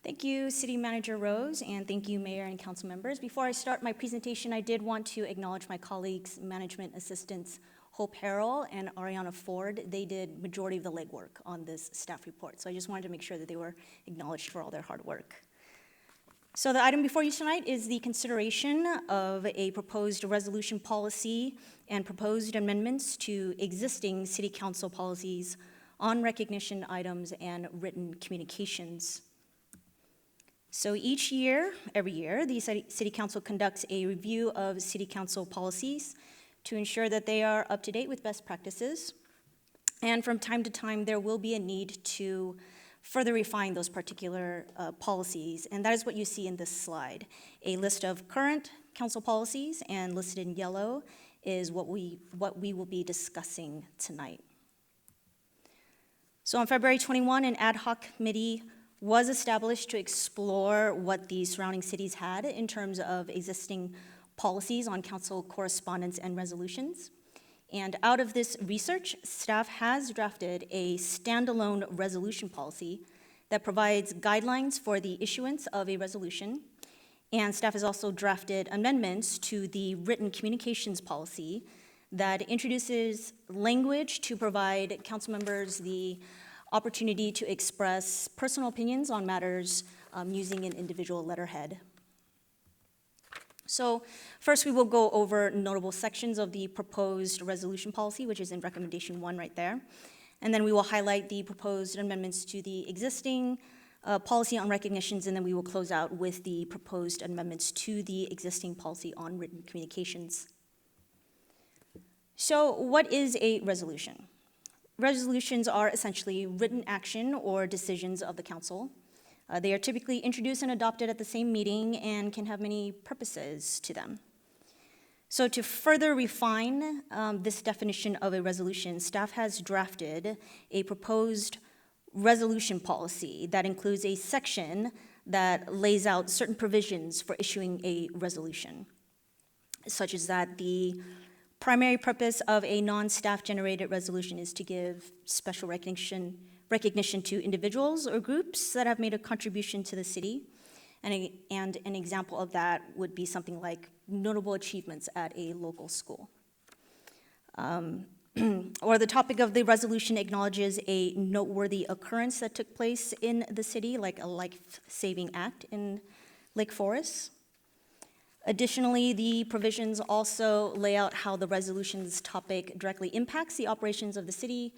Thank you, City Manager Rose, and thank you, Mayor and council members. Before I start my presentation, I did want to acknowledge my colleagues, management assistants Hope Harrell and Ariana Ford. They did majority of the legwork on this staff report, so I just wanted to make sure that they were acknowledged for all their hard work. So the item before you tonight is the consideration of a proposed resolution policy and proposed amendments to existing city council policies on recognition items and written communications. So every year, the City Council conducts a review of City Council policies to ensure that they are up to date with best practices. And from time to time, there will be a need to further refine those particular policies. And that is what you see in this slide. A list of current council policies, and listed in yellow is what we will be discussing tonight. So on February 21, an ad hoc committee was established to explore what the surrounding cities had in terms of existing policies on council correspondence and resolutions. And out of this research, staff has drafted a standalone resolution policy that provides guidelines for the issuance of a resolution. And staff has also drafted amendments to the written communications policy that introduces language to provide council members the opportunity to express personal opinions on matters using an individual letterhead. So first we will go over notable sections of the proposed resolution policy, which is in recommendation 1 right there. And then we will highlight the proposed amendments to the existing policy on recognitions, and then we will close out with the proposed amendments to the existing policy on written communications. So what is a resolution? Resolutions are essentially written action or decisions of the council. They are typically introduced and adopted at the same meeting and can have many purposes to them. So to further refine this definition of a resolution, staff has drafted a proposed resolution policy that includes a section that lays out certain provisions for issuing a resolution, such as that the primary purpose of a non-staff generated resolution is to give special recognition to individuals or groups that have made a contribution to the city. And an example of that would be something like notable achievements at a local school. Or the topic of the resolution acknowledges a noteworthy occurrence that took place in the city, like a life-saving act in Lake Forest. Additionally, the provisions also lay out how the resolution's topic directly impacts the operations of the city,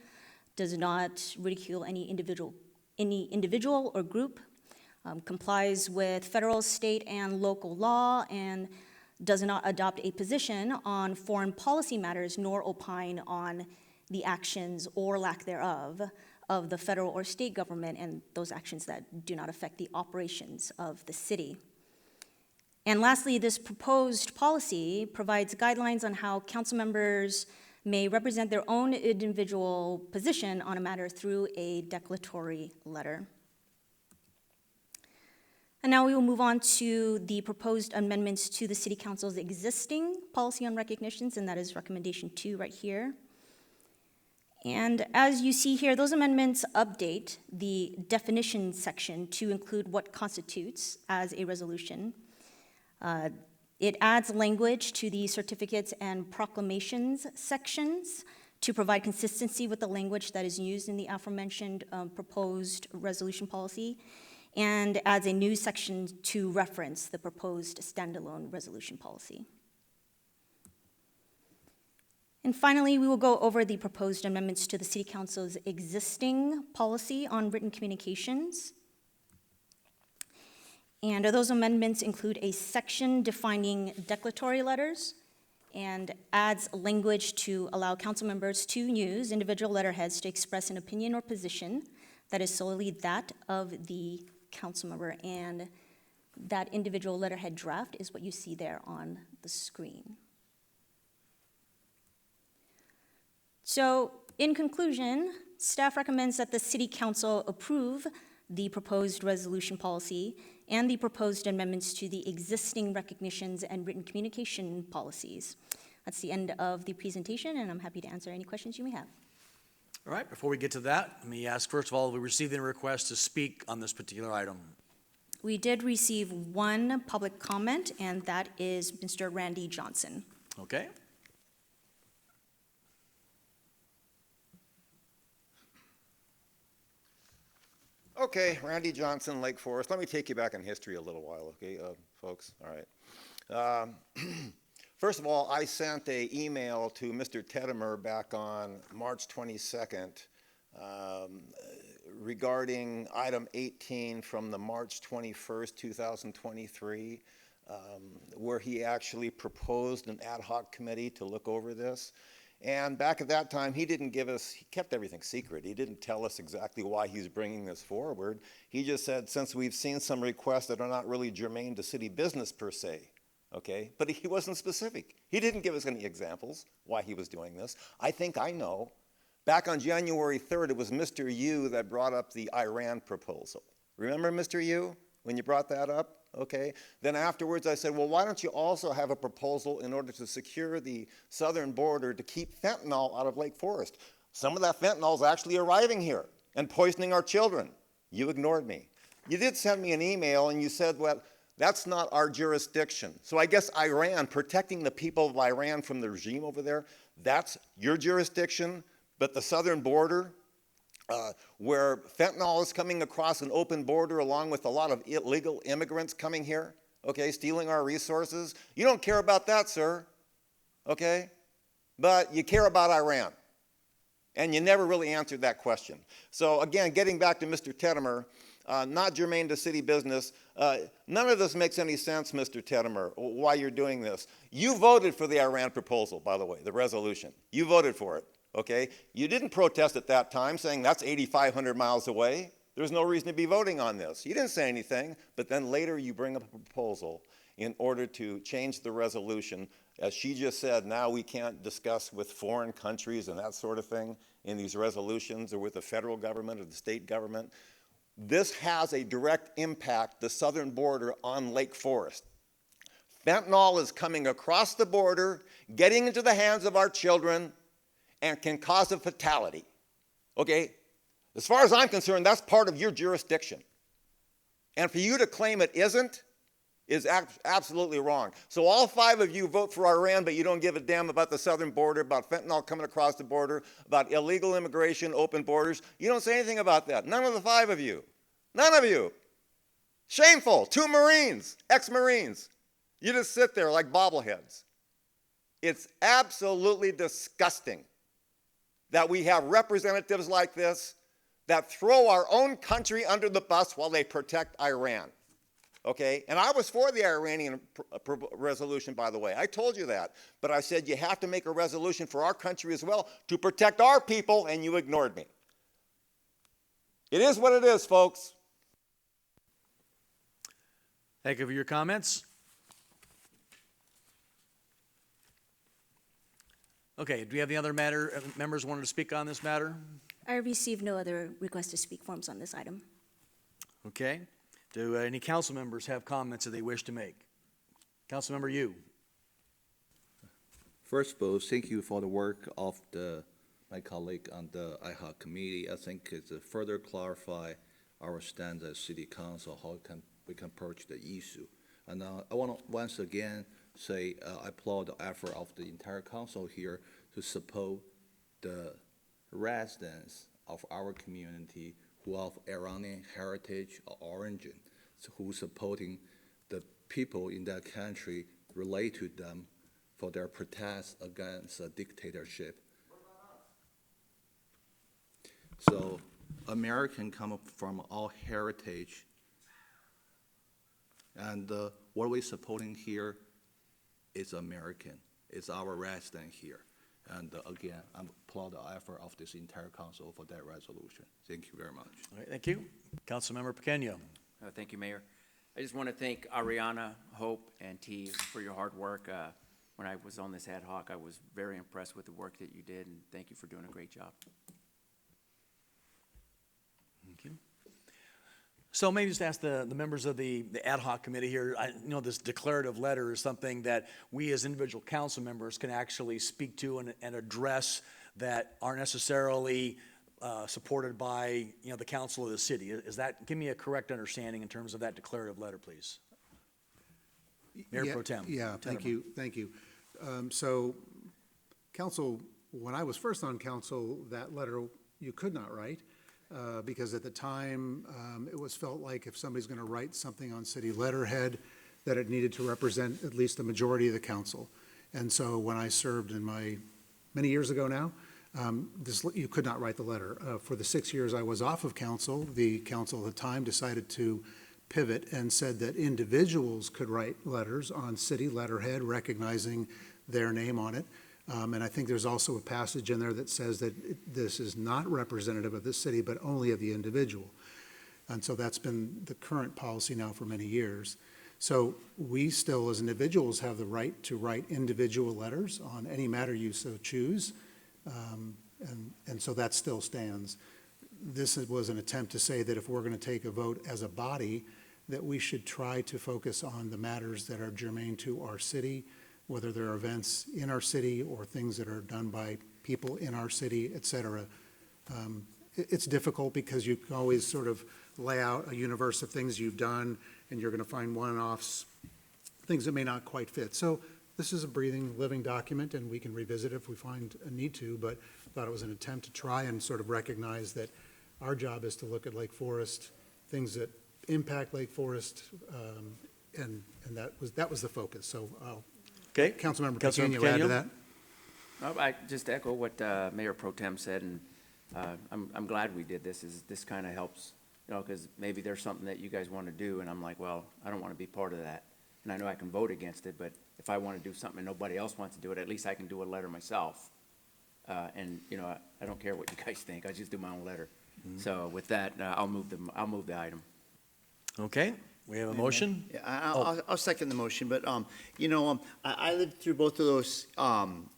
does not ridicule any individual or group, complies with federal, state, and local law, and does not adopt a position on foreign policy matters nor opine on the actions or lack thereof of the federal or state government and those actions that do not affect the operations of the city. And lastly, this proposed policy provides guidelines on how council members may represent their own individual position on a matter through a declaratory letter. And now we will move on to the proposed amendments to the City Council's existing policy on recognitions, and that is recommendation 2 right here. And as you see here, those amendments update the definition section to include what constitutes as a resolution. It adds language to the certificates and proclamations sections to provide consistency with the language that is used in the aforementioned proposed resolution policy, and adds a new section to reference the proposed standalone resolution policy. And finally, we will go over the proposed amendments to the City Council's existing policy on written communications. And those amendments include a section defining declaratory letters and adds language to allow council members to use individual letterheads to express an opinion or position that is solely that of the council member. And that individual letterhead draft is what you see there on the screen. So, in conclusion, staff recommends that the City Council approve the proposed resolution policy and the proposed amendments to the existing recognitions and written communication policies. That's the end of the presentation, and I'm happy to answer any questions you may have. All right, before we get to that, let me ask, first of all, we received a request to speak on this particular item. We did receive one public comment, and that is Mr. Randy Johnson. Okay. Okay, Randy Johnson, Lake Forest. Let me take you back in history a little while, okay, folks? All right. First of all, I sent an email to Mr. Tedimer back on March 22nd regarding item 18 from the March 21st, 2023, where he actually proposed an ad hoc committee to look over this. And back at that time, he kept everything secret. He didn't tell us exactly why he's bringing this forward. He just said, since we've seen some requests that are not really germane to city business per se, okay? But he wasn't specific. He didn't give us any examples why he was doing this. I think I know. Back on January 3rd, it was Mr. Yu that brought up the Iran proposal. Remember, Mr. Yu, when you brought that up? Okay. Then afterwards I said, well, why don't you also have a proposal in order to secure the southern border to keep fentanyl out of Lake Forest? Some of that fentanyl is actually arriving here and poisoning our children. You ignored me. You did send me an email and you said, well, that's not our jurisdiction. So I guess Iran, protecting the people of Iran from the regime over there, that's your jurisdiction, but the southern border, where fentanyl is coming across an open border along with a lot of illegal immigrants coming here, okay, stealing our resources. You don't care about that, sir, okay? But you care about Iran. And you never really answered that question. So again, getting back to Mr. Tedimer, not germane to city business, none of this makes any sense, Mr. Tedimer, why you're doing this. You voted for the Iran proposal, by the way, the resolution. You voted for it. Okay, you didn't protest at that time saying that's 8,500 miles away. There's no reason to be voting on this. You didn't say anything, but then later you bring up a proposal in order to change the resolution. As she just said, now we can't discuss with foreign countries and that sort of thing in these resolutions or with the federal government or the state government. This has a direct impact, the southern border, on Lake Forest. Fentanyl is coming across the border, getting into the hands of our children, and can cause a fatality, okay? As far as I'm concerned, that's part of your jurisdiction. And for you to claim it isn't is absolutely wrong. So all 5 of you vote for Iran, but you don't give a damn about the southern border, about fentanyl coming across the border, about illegal immigration, open borders. You don't say anything about that. None of the 5 of you. None of you. Shameful. 2 Marines, ex-Marines. You just sit there like bobbleheads. It's absolutely disgusting that we have representatives like this that throw our own country under the bus while they protect Iran. okay? And I was for the Iranian resolution, by the way. I told you that. But I said you have to make a resolution for our country as well to protect our people, and you ignored me. It is what it is, folks. Thank you for your comments. Okay, do we have any other members wanting to speak on this matter? I received no other request to speak forms on this item. Okay. Do any council members have comments that they wish to make? Councilmember Yu. First of all, thank you for the work of my colleague on the IHOC committee. I think it's to further clarify our stand as city council, how we can approach the issue. And I want to once again say I applaud the effort of the entire council here to support the residents of our community who have Iranian heritage or origin, so who supporting the people in that country relate to them for their protest against a dictatorship. So American come from all heritage, and what we're supporting here is American. It's our resident here. And again, I applaud the effort of this entire council for that resolution. Thank you very much. All right, thank you. Councilmember Pequeño. Thank you, Mayor. I just want to thank Ariana, Hope, and T for your hard work. When I was on this ad hoc, I was very impressed with the work that you did, and thank you for doing a great job. Thank you. So maybe just ask the members of the ad hoc committee here, I know this declarative letter is something that we as individual council members can actually speak to and address that aren't necessarily supported by, the council of the city. Is that, give me a correct understanding in terms of that declarative letter, please. Mayor Pro Tem. Yeah, thank you. So council, when I was first on council, that letter you could not write. Because at the time, it was felt like if somebody's going to write something on city letterhead, that it needed to represent at least the majority of the council. And so when I served in many years ago now, you could not write the letter. For the 6 years I was off of council, the council at the time decided to pivot and said that individuals could write letters on city letterhead recognizing their name on it. And I think there's also a passage in there that says that this is not representative of the city, but only of the individual. And so that's been the current policy now for many years. So we still, as individuals, have the right to write individual letters on any matter you so choose. And so that still stands. This was an attempt to say that if we're going to take a vote as a body, that we should try to focus on the matters that are germane to our city, whether there are events in our city or things that are done by people in our city, et cetera. It's difficult because you can always sort of lay out a universe of things you've done, and you're going to find one-offs, things that may not quite fit. So this is a breathing, living document, and we can revisit it if we find a need to, but I thought it was an attempt to try and sort of recognize that our job is to look at Lake Forest, things that impact Lake Forest, and that was the focus. So okay. Councilmember Pequeño, add to that? I just echo what Mayor Pro Tem said, and I'm glad we did this. This kind of helps, because maybe there's something that you guys want to do, and I'm like, well, I don't want to be part of that. And I know I can vote against it, but if I want to do something and nobody else wants to do it, at least I can do a letter myself. And I don't care what you guys think. I just do my own letter. Mm-hmm. So with that, I'll move the item. Okay. We have a motion? Yeah, I'll second the motion, but, I lived through both of those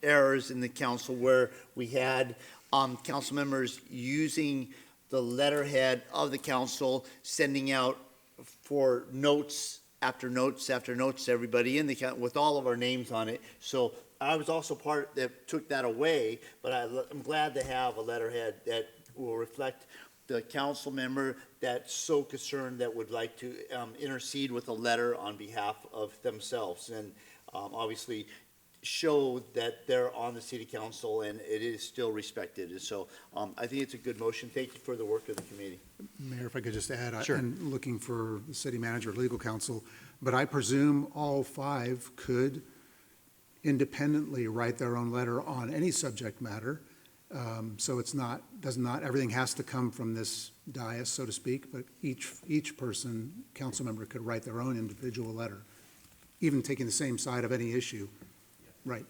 errors in the council where we had council members using the letterhead of the council, sending out for notes after notes after notes to everybody in the council with all of our names on it. So I was also part that took that away, but I'm glad to have a letterhead that will reflect the council member that's so concerned that would like to intercede with a letter on behalf of themselves and obviously show that they're on the city council and it is still respected. And so I think it's a good motion. Thank you for the work of the committee. Mayor, if I could just add, Sure. I'm looking for the city manager, legal counsel, but I presume all five could independently write their own letter on any subject matter So it's not, everything has to come from this dais, so to speak, but each person, council member, could write their own individual letter, even taking the same side of any issue. Right.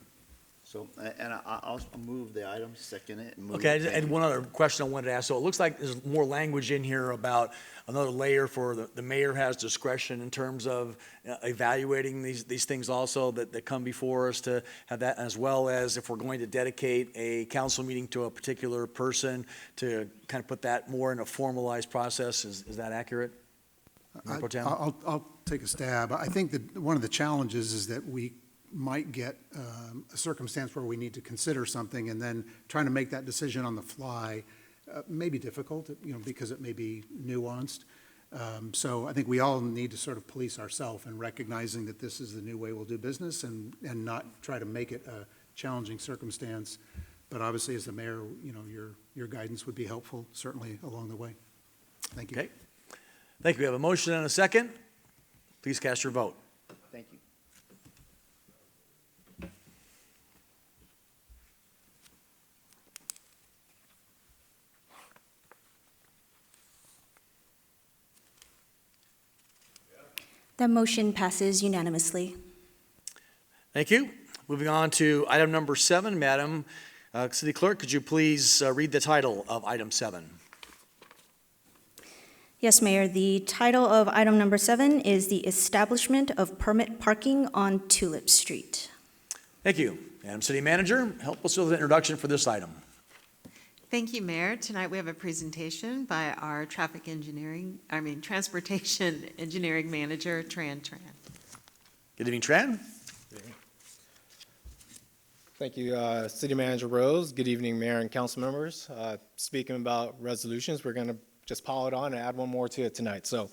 So, and I'll move the item, second it. And move Okay, it. and one other question I wanted to ask. So it looks like there's more language in here about another layer for the mayor has discretion in terms of evaluating these things also that come before us, to have that, as well as if we're going to dedicate a council meeting to a particular person, to kind of put that more in a formalized process. Is that accurate? Mayor Pro Tem? I'll take a stab. I think that one of the challenges is that we might get a circumstance where we need to consider something, and then trying to make that decision on the fly may be difficult, because it may be nuanced. So I think we all need to sort of police ourselves in recognizing that this is the new way we'll do business, and not try to make it a challenging circumstance. But obviously, as the mayor, your guidance would be helpful, certainly along the way. Thank you. Okay. Thank you. We have a motion and a second. Please cast your vote. Thank you. That motion passes unanimously. Thank you. Moving on to item number 7, Madam City Clerk, could you please read the title of item 7? Yes, Mayor. The title of item number 7 is the establishment of permit parking on Tulip Street. Thank you. Madam City Manager, help us with the introduction for this item. Thank you, Mayor. Tonight we have a presentation by our transportation engineering manager, Tran. Good evening, Tran. Thank you, City Manager Rose. Good evening, Mayor and council members. Speaking about resolutions, we're going to just pile it on and add one more to it tonight. So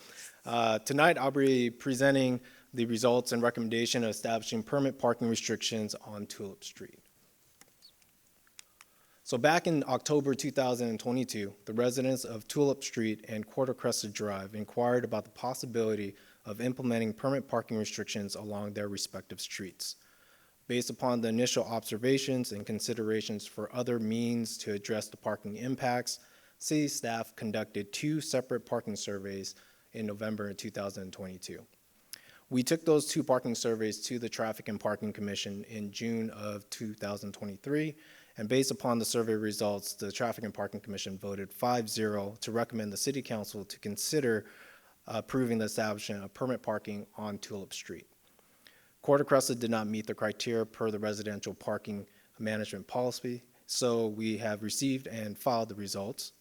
tonight I'll be presenting the results and recommendation of establishing permit parking restrictions on Tulip Street. So back in October 2022, the residents of Tulip Street and Quarter Crescent Drive inquired about the possibility of implementing permit parking restrictions along their respective streets. Based upon the initial observations and considerations for other means to address the parking impacts, city staff conducted 2 separate parking surveys in November 2022. We took those 2 parking surveys to the Traffic and Parking Commission in June of 2023, and based upon the survey results, the Traffic and Parking Commission voted 5-0 to recommend the City Council to consider approving the establishment of permit parking on Tulip Street. Quarter Crescent did not meet the criteria per the residential parking management policy, so we have received and filed the results.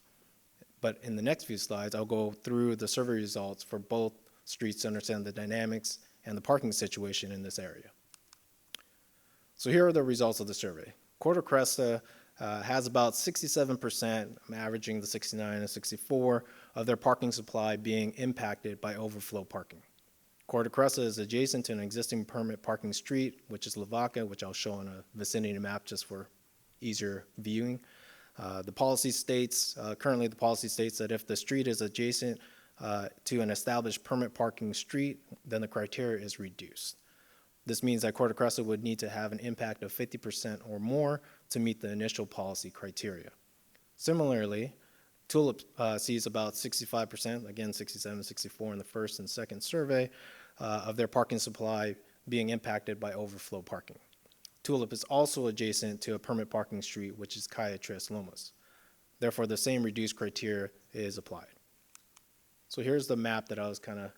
But in the next few slides, I'll go through the survey results for both streets to understand the dynamics and the parking situation in this area. So here are the results of the survey. Quarter Crescent has about 67%, I'm averaging the 69 and 64, of their parking supply being impacted by overflow parking. Quarter Crescent is adjacent to an existing permit parking street, which is Lavaca, which I'll show on a vicinity map just for easier viewing. The policy states, currently the policy states that if the street is adjacent to an established permit parking street, then the criteria is reduced. This means that Quarter Crescent would need to have an impact of 50% or more to meet the initial policy criteria. Similarly, Tulip sees about 65%, again 67 to 64 in the first and second survey, of their parking supply being impacted by overflow parking. Tulip is also adjacent to a permit parking street, which is Calle Tres Lomas. Therefore, the same reduced criteria is applied. So here's the map that I was kind of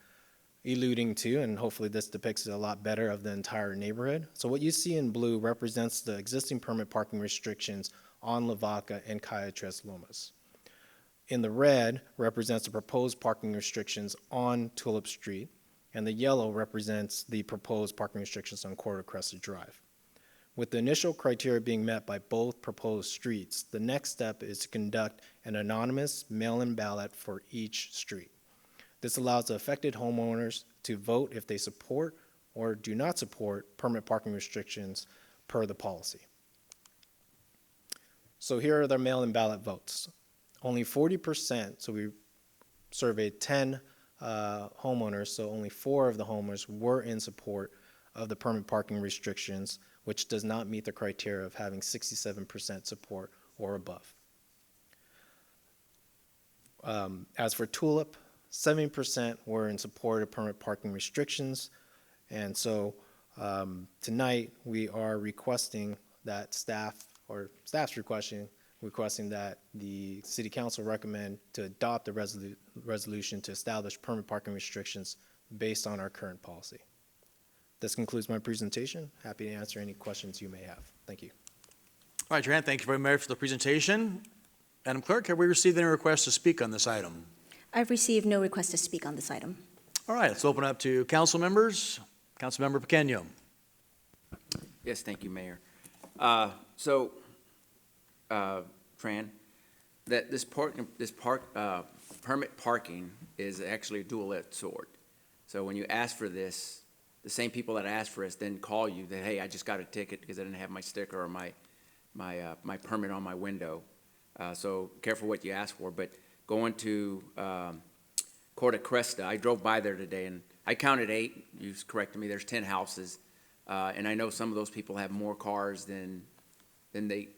alluding to, and hopefully this depicts it a lot better of the entire neighborhood. So what you see in blue represents the existing permit parking restrictions on Lavaca and Calle Tres Lomas. In the red represents the proposed parking restrictions on Tulip Street, and the yellow represents the proposed parking restrictions on Quarter Crescent Drive. With the initial criteria being met by both proposed streets, the next step is to conduct an anonymous mail-in ballot for each street. This allows the affected homeowners to vote if they support or do not support permit parking restrictions per the policy. So here are the mail-in ballot votes. Only 40%, so we surveyed 10 homeowners, so only 4 of the homeowners were in support of the permit parking restrictions, which does not meet the criteria of having 67% support or above. As for Tulip, 70% were in support of permit parking restrictions. And so tonight, we are requesting that staff's requesting that the city council recommend to adopt a resolution to establish permit parking restrictions based on our current policy. This concludes my presentation. Happy to answer any questions you may have. Thank you. All right, Tran, thank you very much for the presentation. Madam Clerk, have we received any requests to speak on this item? I've received no request to speak on this item. All right, let's open up to council members. Councilmember Pequeno. Yes, thank you, Mayor. Tran, that this permit parking is actually a dual-edged sword. So when you ask for this, the same people that ask for this then call you that, hey, I just got a ticket because I didn't have my sticker or my permit on my window. So careful what you ask for. But going to Corte Cresta, I drove by there today and I counted 8. You corrected me. There's 10 houses, and I know some of those people have more cars than they,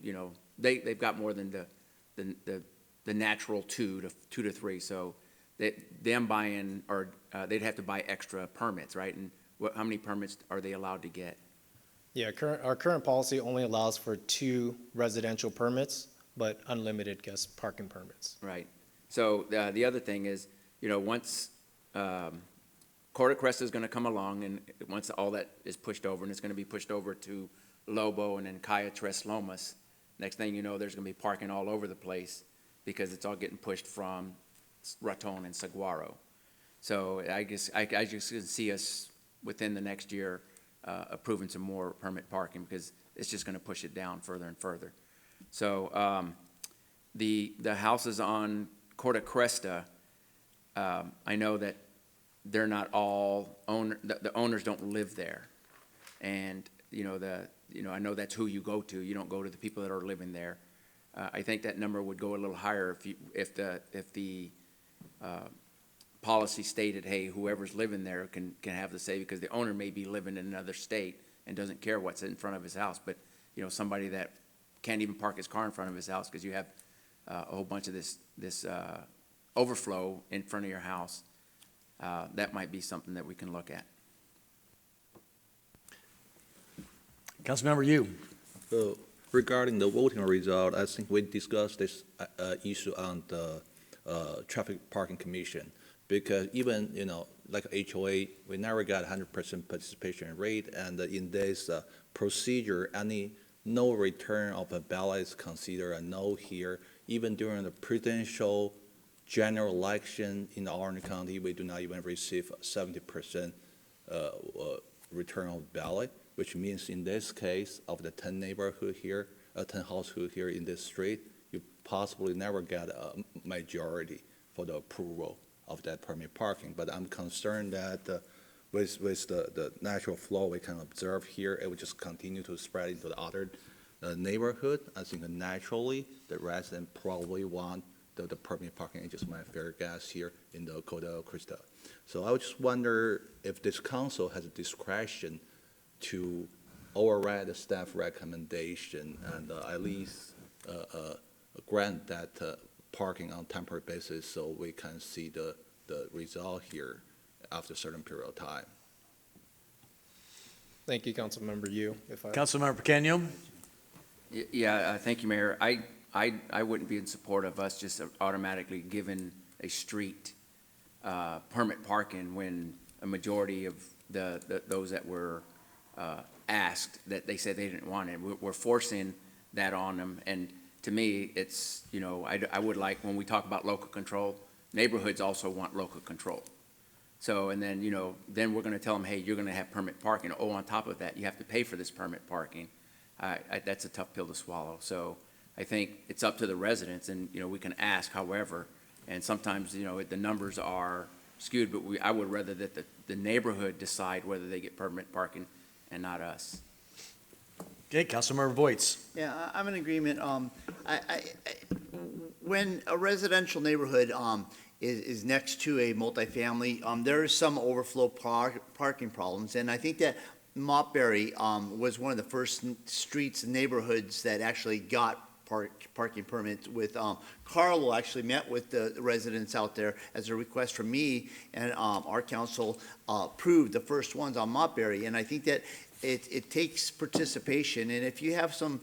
they've got more than the natural 2 to 3. So them buying, or they'd have to buy extra permits, right? And how many permits are they allowed to get? Yeah, our current policy only allows for 2 residential permits, but unlimited guest parking permits. Right. So the other thing is, once Corte Cresta is going to come along, and once all that is pushed over, and it's going to be pushed over to Lobo and then Calle Tres Lomas, next thing you know, there's going to be parking all over the place because it's all getting pushed from Raton and Saguaro. So I just can see us within the next year approving some more permit parking because it's just going to push it down further and further. So the houses on Corte Cresta, I know that they're not all the owners don't live there, and I know that's who you go to. You don't go to the people that are living there. I think that number would go a little higher if the policy stated, hey, whoever's living there can have the say, because the owner may be living in another state and doesn't care what's in front of his house. But somebody that can't even park his car in front of his house because you have a whole bunch of this overflow in front of your house. That might be something that we can look at. Councilmember Yu. Regarding the voting result, I think we discussed this issue on the Traffic Parking Commission, because even, like HOA, we never got 100% participation rate, and in this procedure, no return of a ballot is considered a no here. Even during the presidential general election in Orange County, we do not even receive 70% return of ballot, which means in this case of the 10 neighborhood here, 10 household here in this street, you possibly never get a majority for the approval of that permit parking. But I'm concerned that with the natural flow we can observe here, it will just continue to spread into the other neighborhood. I think naturally the residents probably want the permit parking. It's just my fair guess here in the Corte Cresta. So I would just wonder if this council has a discretion to override the staff recommendation and at least grant that parking on temporary basis so we can see the result here after a certain period of time. Thank you, Councilmember Yu. Councilmember Pequeno. Yeah, thank you, Mayor. I wouldn't be in support of us just automatically giving a street permit parking when a majority of those that were asked that they said they didn't want it. We're forcing that on them, and to me, it's, I would like, when we talk about local control, neighborhoods also want local control. So, and then, then we're going to tell them, hey, you're going to have permit parking. Oh, on top of that, you have to pay for this permit parking. That's a tough pill to swallow. So I think it's up to the residents, and, we can ask, however, and sometimes, the numbers are skewed, but I would rather that the neighborhood decide whether they get permit parking and not us. Okay, Councilmember Voights. Yeah, I'm in agreement. When a residential neighborhood is next to a multifamily, there is some overflow parking problems, and I think that Montberry was one of the first streets and neighborhoods that actually got parking permits with, Carlo actually met with the residents out there as a request from me, and our council approved the first ones on Montberry. And I think that it takes participation, and if you have some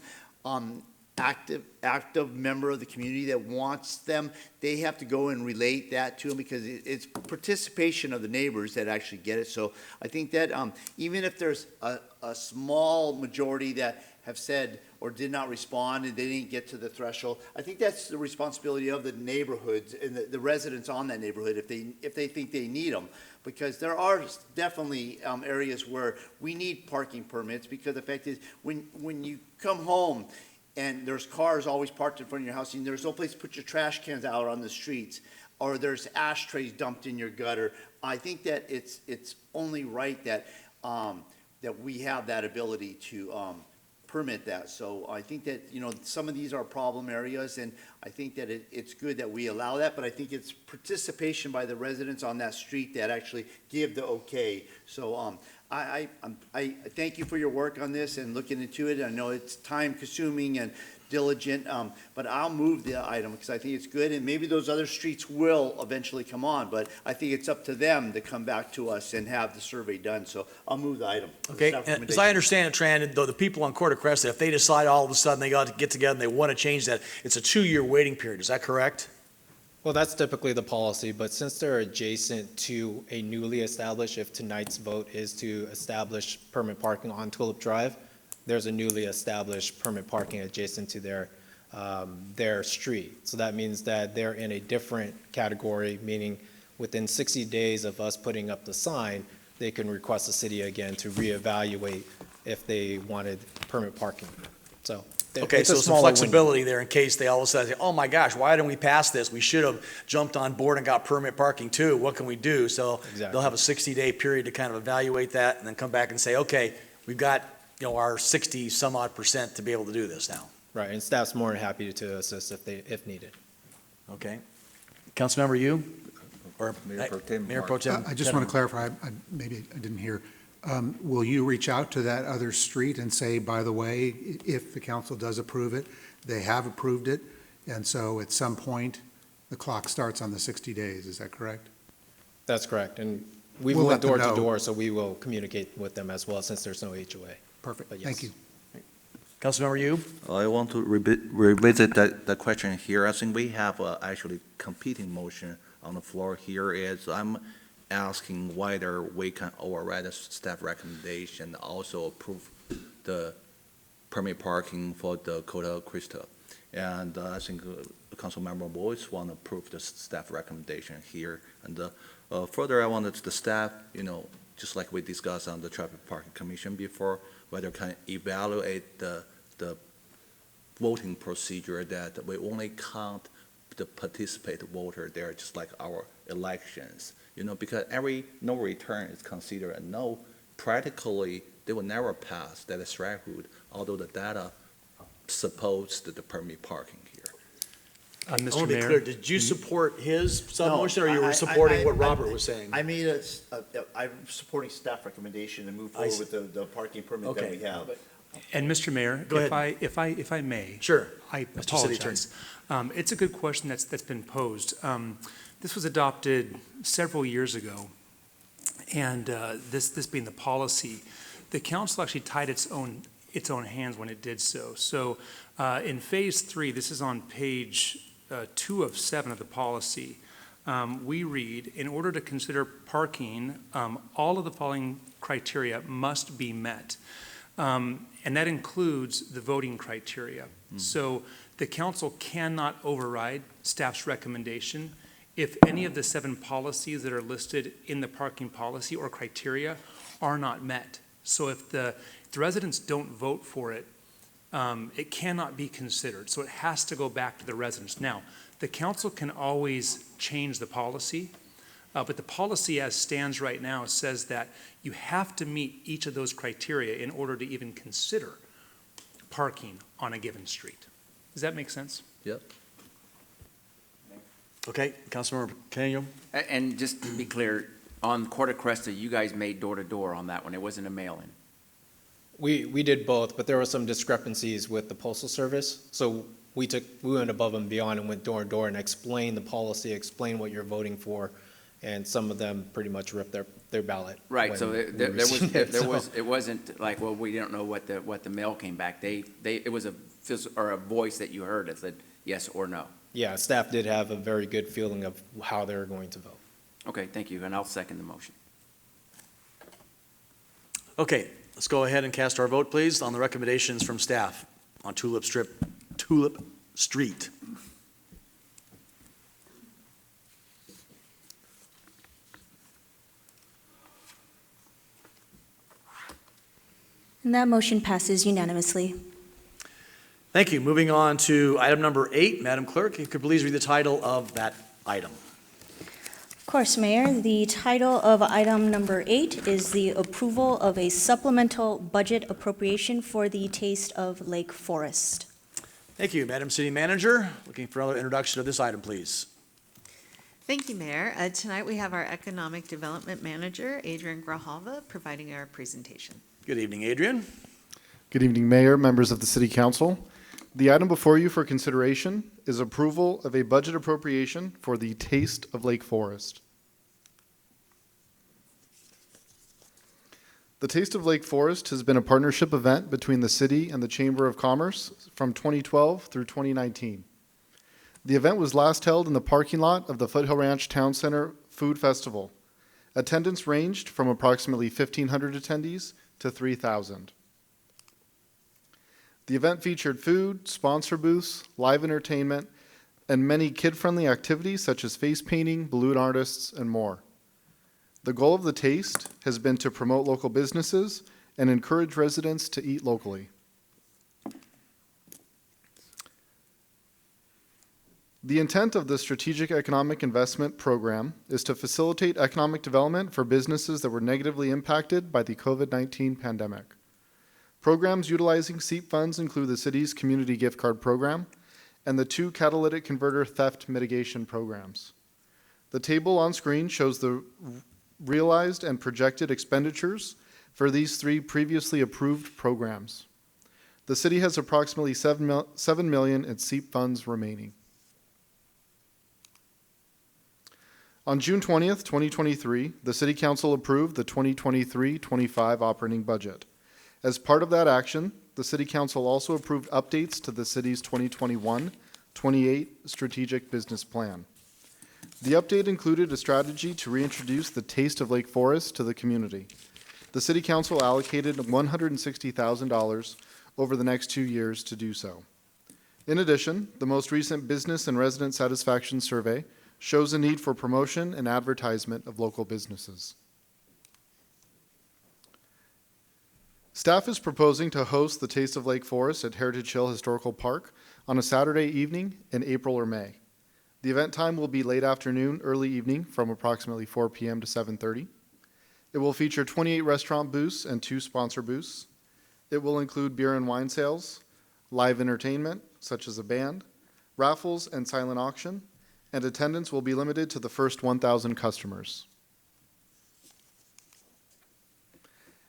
active member of the community that wants them, they have to go and relate that to them, because it's participation of the neighbors that actually get it. So I think that even if there's a small majority that have said or did not respond and they didn't get to the threshold, I think that's the responsibility of the neighborhoods and the residents on that neighborhood if they think they need them. Because there are definitely areas where we need parking permits, because the fact is, when you come home and there's cars always parked in front of your house, and there's no place to put your trash cans out on the streets, or there's ashtrays dumped in your gutter, I think that it's only right that that we have that ability to permit that. So I think that, some of these are problem areas, and I think that it's good that we allow that, but I think it's participation by the residents on that street that actually give the okay. So I thank you for your work on this and looking into it. I know it's time consuming and diligent, but I'll move the item because I think it's good, and maybe those other streets will eventually come on, but I think it's up to them to come back to us and have the survey done. So I'll move the item. Okay, and as I understand it, Tran, though, the people on Corte Cresta, if they decide all of a sudden they got to get together and they want to change that, it's a 2-year waiting period. Is that correct? Well, that's typically the policy, but since they're adjacent to a newly established, if tonight's vote is to establish permit parking on Tulip Drive, there's a newly established permit parking adjacent to their street. So that means that they're in a different category, meaning within 60 days of us putting up the sign, they can request the city again to reevaluate if they wanted permit parking. So Okay, it's a so some smaller flexibility there in case they all of a sudden say, oh my gosh, why didn't we pass this? We should have jumped on board and got permit parking too. What can we do? So Exactly. they'll have a 60-day period to kind of evaluate that and then come back and say, okay, we've got, our 60 some odd % to be able to do this now. Right, and staff's more than happy to assist if needed. Okay. Councilmember, you? Or Mayor Pro Tem Mayor Pro Tem. I just want to clarify, maybe I didn't hear. Will you reach out to that other street and say, by the way, if the council does approve it, they have approved it, and so at some point, the clock starts on the 60 days, is that correct? That's correct, and we We'll went let them door to know. door, so we will communicate with them as well, since there's no HOA. Perfect, But thank yes. you. Councilmember, you? I want to revisit that question here. I think we have actually competing motion on the floor here. Is I'm asking whether we can override the staff recommendation, also approve the permit parking for the Corte Cresta. And I think Councilmember Boyce want to approve the staff recommendation here. And further, I wanted the staff, just like we discussed on the Traffic Parking Commission before, whether can evaluate the voting procedure that we only count the participate voter there, just like our elections. Because every no return is considered a no. Practically, they will never pass that threshold, although the data supports the permit parking here. I want to be clear, did you support his sub-motion, or you were supporting what Robert was saying? I'm supporting staff recommendation to move forward with the parking permit that we have. And Mr. Mayor, Go ahead. if I may. Sure. I Mr. City apologize. It's a good question that's been posed. This was adopted several years ago, and this being the policy, the council actually tied its own hands when it did so. So in phase 3, this is on page 2 of 7 of the policy, we read, in order to consider parking, all of the following criteria must be met. And that includes the voting criteria. So the council cannot override staff's recommendation if any of the 7 policies that are listed in the parking policy or criteria are not met. So if the residents don't vote for it, it cannot be considered. So it has to go back to the residents. Now, the council can always change the policy, but the policy as stands right now says that you have to meet each of those criteria in order to even consider parking on a given street. Does that make sense? Yep. Okay, Councilmember Canio? And just to be clear, on Corte Cresta, you guys made door-to-door on that one. It wasn't a mail-in. We did both, but there were some discrepancies with the postal service. So we went above and beyond and went door to door and explained the policy, explained what you're voting for, and some of them pretty much ripped their ballot. Right, when so we received it wasn't like, well, we don't know what the mail came back. It was a voice that you heard that said yes or no. Yeah, staff did have a very good feeling of how they were going to vote. Okay, thank you, and I'll second the motion. Okay, let's go ahead and cast our vote, please, on the recommendations from staff on Tulip Street. And that motion passes unanimously. Thank you. Moving on to item number 8. Madam Clerk, if you could please read the title of that item. Of course, Mayor. The title of item number 8 is the approval of a supplemental budget appropriation for the Taste of Lake Forest. Thank you, Madam City Manager. Looking for another introduction of this item, please. Thank you, Mayor. Tonight we have our Economic Development Manager, Adrian Grijalva, providing our presentation. Good evening, Adrian. Good evening, Mayor, members of the City Council. The item before you for consideration is approval of a budget appropriation for the Taste of Lake Forest. The Taste of Lake Forest has been a partnership event between the city and the Chamber of Commerce from 2012 through 2019. The event was last held in the parking lot of the Foothill Ranch Town Center Food Festival. Attendance ranged from approximately 1,500 attendees to 3,000. The event featured food, sponsor booths, live entertainment, and many kid-friendly activities such as face painting, balloon artists, and more. The goal of the Taste has been to promote local businesses and encourage residents to eat locally. The intent of the Strategic Economic Investment Program is to facilitate economic development for businesses that were negatively impacted by the COVID-19 pandemic. Programs utilizing SEEP funds include the city's Community Gift Card Program and the 2 catalytic converter theft mitigation programs. The table on screen shows the realized and projected expenditures for these 3 previously approved programs. The city has approximately $7 million in SEEP funds remaining. On June 20th, 2023, the City Council approved the 2023-25 operating budget. As part of that action, the City Council also approved updates to the city's 2021-28 strategic business plan. The update included a strategy to reintroduce the Taste of Lake Forest to the community. The City Council allocated $160,000 over the next 2 years to do so. In addition, the most recent Business and Resident Satisfaction Survey shows a need for promotion and advertisement of local businesses. Staff is proposing to host the Taste of Lake Forest at Heritage Hill Historical Park on a Saturday evening in April or May. The event time will be late afternoon, early evening from approximately 4 p.m. to 7:30. It will feature 28 restaurant booths and 2 sponsor booths. It will include beer and wine sales, live entertainment such as a band, raffles and silent auction, and attendance will be limited to the first 1,000 customers.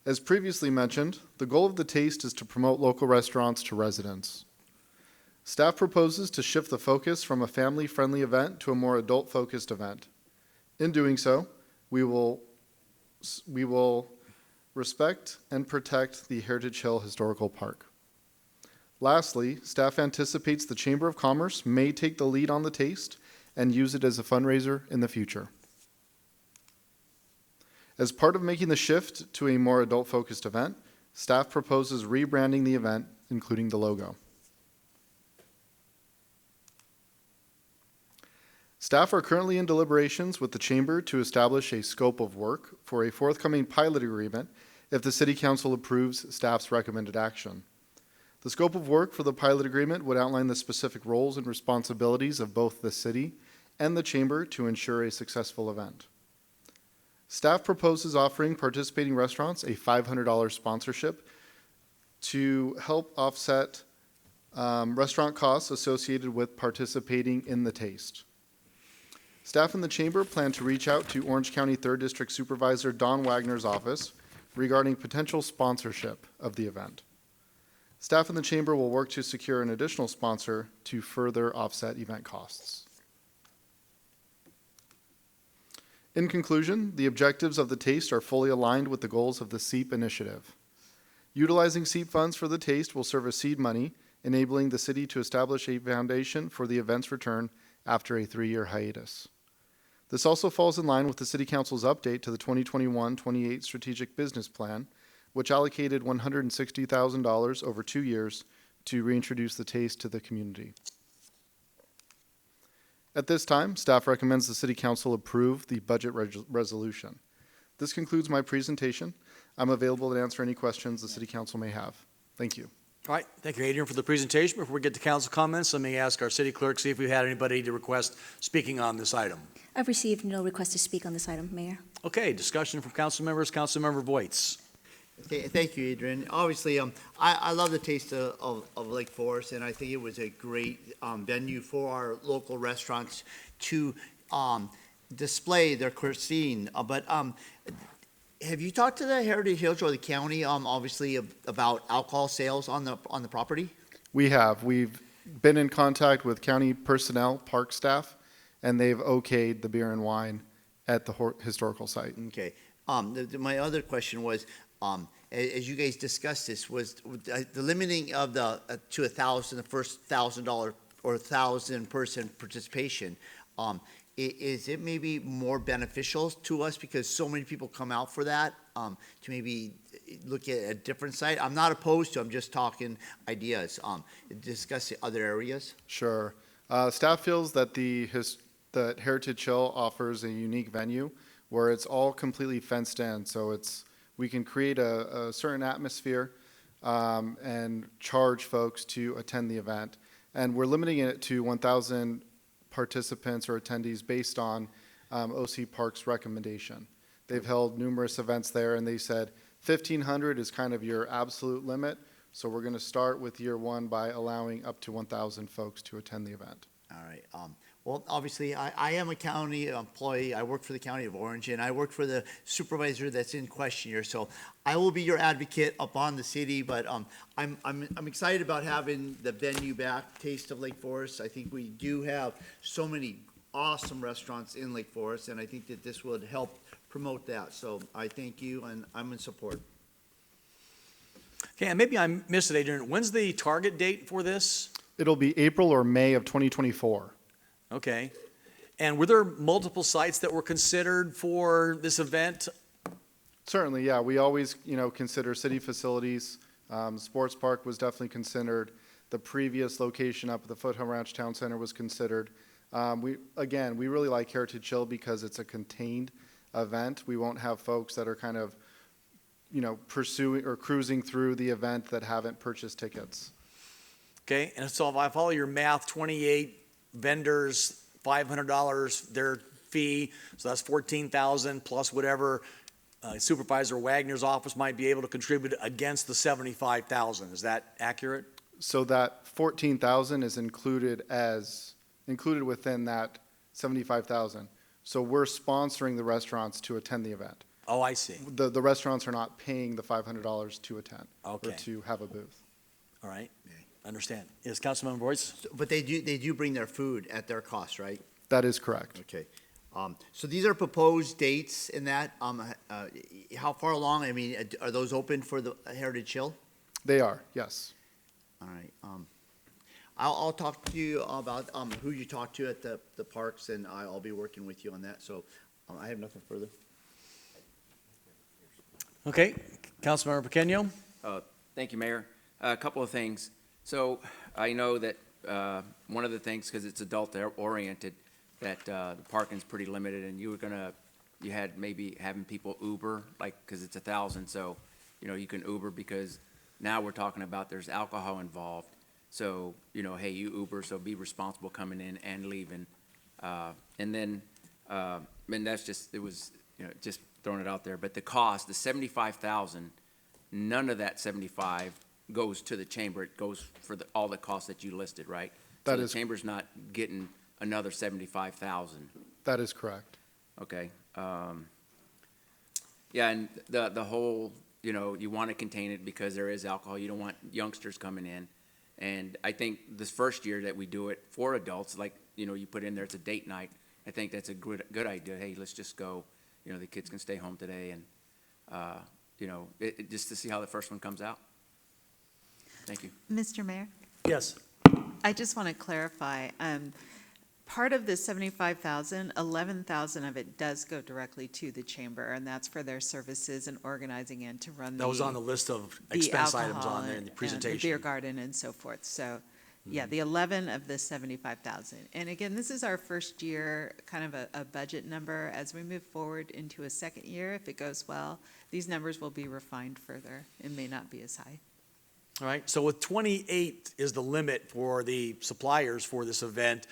As previously mentioned, the goal of the Taste is to promote local restaurants to residents. Staff proposes to shift the focus from a family-friendly event to a more adult-focused event. In doing so, we will respect and protect the Heritage Hill Historical Park. Lastly, staff anticipates the Chamber of Commerce may take the lead on the Taste and use it as a fundraiser in the future. As part of making the shift to a more adult-focused event, staff proposes rebranding the event, including the logo. Staff are currently in deliberations with the Chamber to establish a scope of work for a forthcoming pilot agreement if the City Council approves staff's recommended action. The scope of work for the pilot agreement would outline the specific roles and responsibilities of both the City and the Chamber to ensure a successful event. Staff proposes offering participating restaurants a $500 sponsorship to help offset restaurant costs associated with participating in the Taste. Staff in the Chamber plan to reach out to Orange County 3rd District Supervisor Don Wagner's office regarding potential sponsorship of the event. Staff in the chamber will work to secure an additional sponsor to further offset event costs. In conclusion, the objectives of the TASTE are fully aligned with the goals of the SEEP initiative. Utilizing SEEP funds for the TASTE will serve as seed money, enabling the city to establish a foundation for the event's return after a 3-year hiatus. This also falls in line with the City Council's update to the 2021-28 Strategic Business Plan, which allocated $160,000 over 2 years to reintroduce the TASTE to the community. At this time, staff recommends the City Council approve the budget resolution. This concludes my presentation. I'm available to answer any questions the City Council may have. Thank you. All right, thank you, Adrian, for the presentation. Before we get to council comments, let me ask our city clerk, see if we had anybody to request speaking on this item. I've received no request to speak on this item, Mayor. Okay, discussion from council members. Councilmember Voights. Thank you, Adrian. Obviously, I love the taste of Lake Forest, and I think it was a great venue for our local restaurants to display their cuisine. But have you talked to the Heritage Hills or the county, obviously, about alcohol sales on the property? We have. We've been in contact with county personnel, park staff, and they've okayed the beer and wine at the historical site. Okay. My other question was, as you guys discussed this, was the limiting of the to 1,000, the first $1,000 or 1,000 person participation. Is it maybe more beneficial to us because so many people come out for that to maybe look at a different site? I'm not opposed to. I'm just talking ideas. Discuss the other areas. Sure. Staff feels that that Heritage Hill offers a unique venue where it's all completely fenced in. So we can create a certain atmosphere and charge folks to attend the event. And we're limiting it to 1,000 participants or attendees based on OC Park's recommendation. They've held numerous events there, and they said 1,500 is kind of your absolute limit. So we're going to start with year one by allowing up to 1,000 folks to attend the event. All right. Well, obviously, I am a county employee. I work for the County of Orange, and I work for the supervisor that's in question here. So I will be your advocate upon the city, but I'm excited about having the venue back, Taste of Lake Forest. I think we do have so many awesome restaurants in Lake Forest, and I think that this would help promote that. So I thank you, and I'm in support. Okay, and maybe I missed it, Adrian. When's the target date for this? It'll be April or May of 2024. Okay. And were there multiple sites that were considered for this event? Certainly, yeah. We always, consider city facilities. Sports Park was definitely considered. The previous location up at the Foothill Ranch Town Center was considered. We really like Heritage Hill because it's a contained event. We won't have folks that are kind of, pursuing or cruising through the event that haven't purchased tickets. Okay, and so if I follow your math, 28 vendors, $500 their fee, so that's $14,000 plus whatever Supervisor Wagner's office might be able to contribute against the $75,000. Is that accurate? So that $14,000 is included within that $75,000. So we're sponsoring the restaurants to attend the event. Oh, I see. The restaurants are not paying the $500 to attend or Okay. to have a booth. All right, understand. Yes, Councilmember Boyce? But they do bring their food at their cost, right? That is correct. Okay. So these are proposed dates in that. How far along? I mean, are those open for the Heritage Hill? They are, yes. All right. I'll talk to you about who you talk to at the parks, and I'll be working with you on that. So I have nothing further. Okay, Councilmember Pequeño? Thank you, Mayor. A couple of things. So I know that one of the things, because it's adult-oriented, that the parking's pretty limited, and you had maybe having people Uber, because it's 1,000, so, you can Uber, because now we're talking about there's alcohol involved. So, hey, you Uber, so be responsible coming in and leaving. And then, that's just, it was, just throwing it out there. But the cost, the $75,000, none of that 75 goes to the chamber. It goes for all the costs that you listed, right? That so is- the chamber's not getting another 75,000. That is correct. Okay. Yeah, and the whole you know, you want to contain it because there is alcohol. You don't want youngsters coming in. And I think this first year that we do it for adults, like, you know, you put in there, it's a date night. I think that's a good idea. Hey, let's just go. You know, the kids can stay home today and, you know, just to see how the first one comes out. Thank you. Mr. Mayor? Yes. I just want to clarify, part of the 75,000, 11,000 of it does go directly to the chamber, and that's for their services and organizing and to run That was on the list of the expense items alcohol on there in the and presentation. the beer garden and so forth. So, yeah, the 11 of the 75,000. And again, this is our first year, kind of a budget number. As we move forward into a second year, if it goes well, these numbers will be refined further and may not be as high. All right, so with 28 is the limit for the suppliers for this event,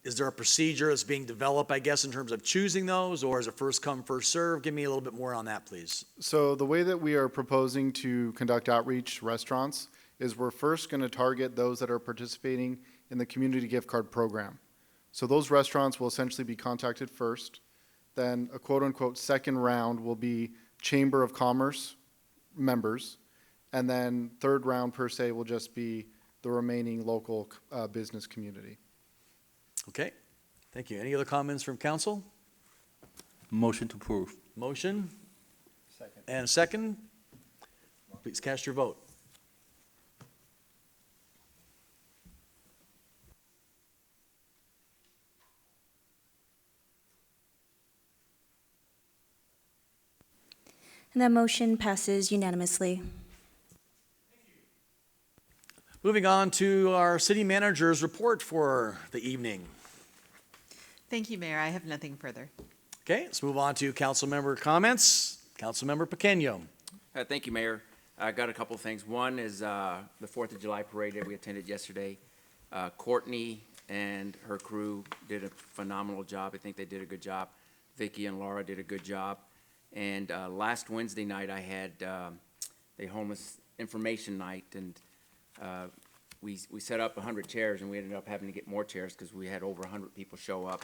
is there a procedure that's being developed, I guess, in terms of choosing those, or is it first come, first serve? Give me a little bit more on that, please. So the way that we are proposing to conduct outreach restaurants is we're first going to target those that are participating in the community gift card program. So those restaurants will essentially be contacted first. Then a quote-unquote second round will be Chamber of Commerce members. And then third round per se will just be the remaining local business community. Okay, thank you. Any other comments from council? Motion to approve. Motion? Second. And a second? Please cast your vote. And that motion passes unanimously. Moving on to our city manager's report for the evening. Thank you, Mayor. I have nothing further. Okay, let's move on to council member comments. Councilmember Pequeño. Thank you, Mayor. I got a couple of things. One is the 4th of July parade that we attended yesterday. Courtney and her crew did a phenomenal job. I think they did a good job. Vicki and Laura did a good job. And last Wednesday night, I had the homeless information night, and we set up 100 chairs, and we ended up having to get more chairs because we had over 100 people show up.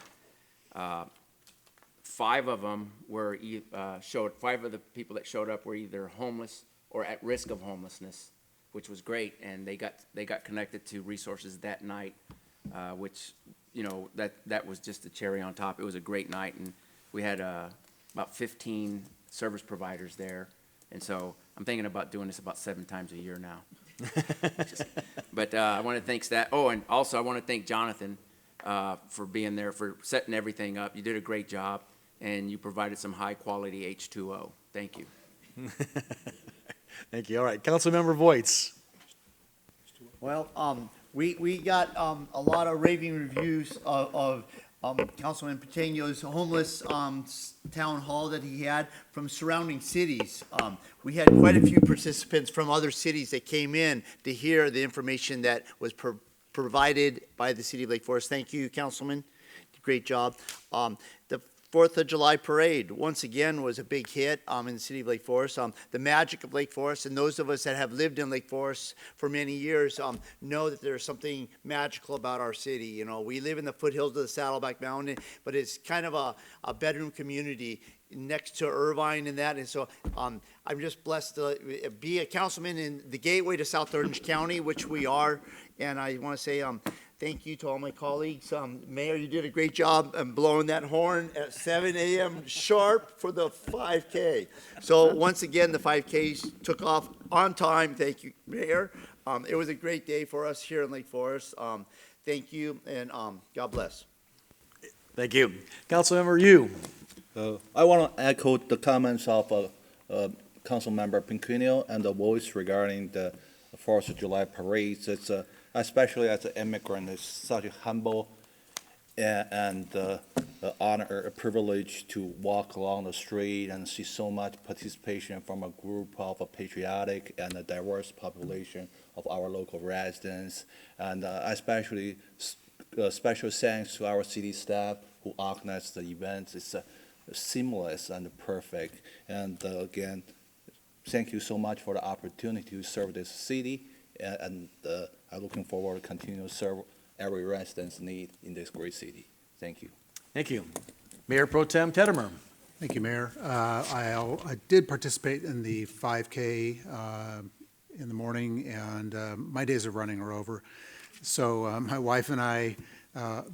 5 of them were 5 of the people that showed up were either homeless or at risk of homelessness, which was great, and they got connected to resources that night, which, you know, that was just the cherry on top. It was a great night, and we had about 15 service providers there, and so I'm thinking about doing this about 7 times a year now. But I want to thank that. Oh, and also I want to thank Jonathan for being there, for setting everything up. You did a great job, and you provided some high-quality H2O. Thank you. Thank you. All right, Councilmember Voights. Well, we got a lot of raving reviews of Councilman Pequeño's homeless town hall that he had from surrounding cities. We had quite a few participants from other cities that came in to hear the information that was provided by the city of Lake Forest. Thank you, Councilman. Great job. The 4th of July parade, once again, was a big hit in the city of Lake Forest. The magic of Lake Forest, and those of us that have lived in Lake Forest for many years know that there's something magical about our city. You know, we live in the foothills of the Saddleback Mountain, but it's kind of a bedroom community next to Irvine and that. And so I'm just blessed to be a councilman in the gateway to South Orange County, which we are. And I want to say thank you to all my colleagues. Mayor, you did a great job blowing that horn at 7 a.m. sharp for the 5K. So once again, the 5Ks took off on time. Thank you, Mayor. It was a great day for us here in Lake Forest. Thank you, and God bless. Thank you. Councilmember Yu. I want to echo the comments of Councilmember Pequeño and the voice regarding the 4th of July parades. It's especially as an immigrant, it's such a humble and honor, a privilege to walk along the street and see so much participation from a group of a patriotic and a diverse population of our local residents. And especially special thanks to our city staff who organized the events. It's seamless and perfect. And again, thank you so much for the opportunity to serve this city, and I'm looking forward to continue to serve every resident's need in this great city. Thank you. Thank you. Mayor Pro Tem Teddemer. Thank you, Mayor. I did participate in the 5K in the morning, and my days of running are over. So my wife and I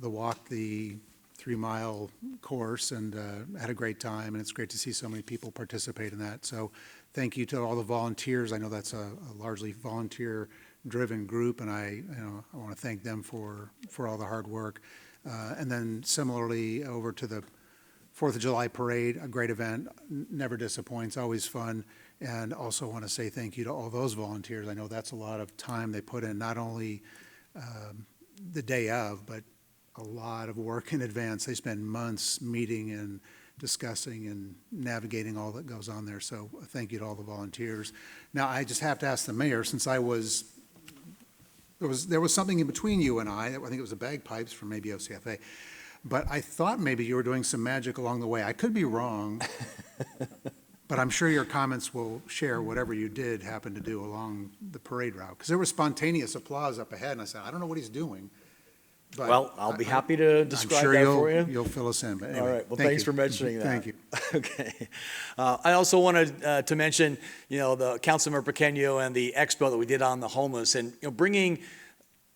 walked the 3-mile course and had a great time, and it's great to see so many people participate in that. So thank you to all the volunteers. I know that's a largely volunteer-driven group, and I want to thank them for all the hard work. And then similarly, over to the 4th of July parade, a great event, never disappoints, always fun. And also want to say thank you to all those volunteers. I know that's a lot of time they put in, not only the day of, but a lot of work in advance. They spend months meeting and discussing and navigating all that goes on there. So thank you to all the volunteers. Now, I just have to ask the mayor, since there was something in between you and I think it was the bagpipes from maybe OCFA, but I thought maybe you were doing some magic along the way. I could be wrong, but I'm sure your comments will share whatever you did happen to do along the parade route. Because there was spontaneous applause up ahead, and I said, I don't know what he's doing. But Well, I'll be happy to describe I'm sure that for you. you'll fill us in. But anyway, All right, well, thank thanks you. for mentioning that. Thank you. Okay. I also wanted to mention, the Councilmember Pequeño and the expo that we did on the homeless, and, bringing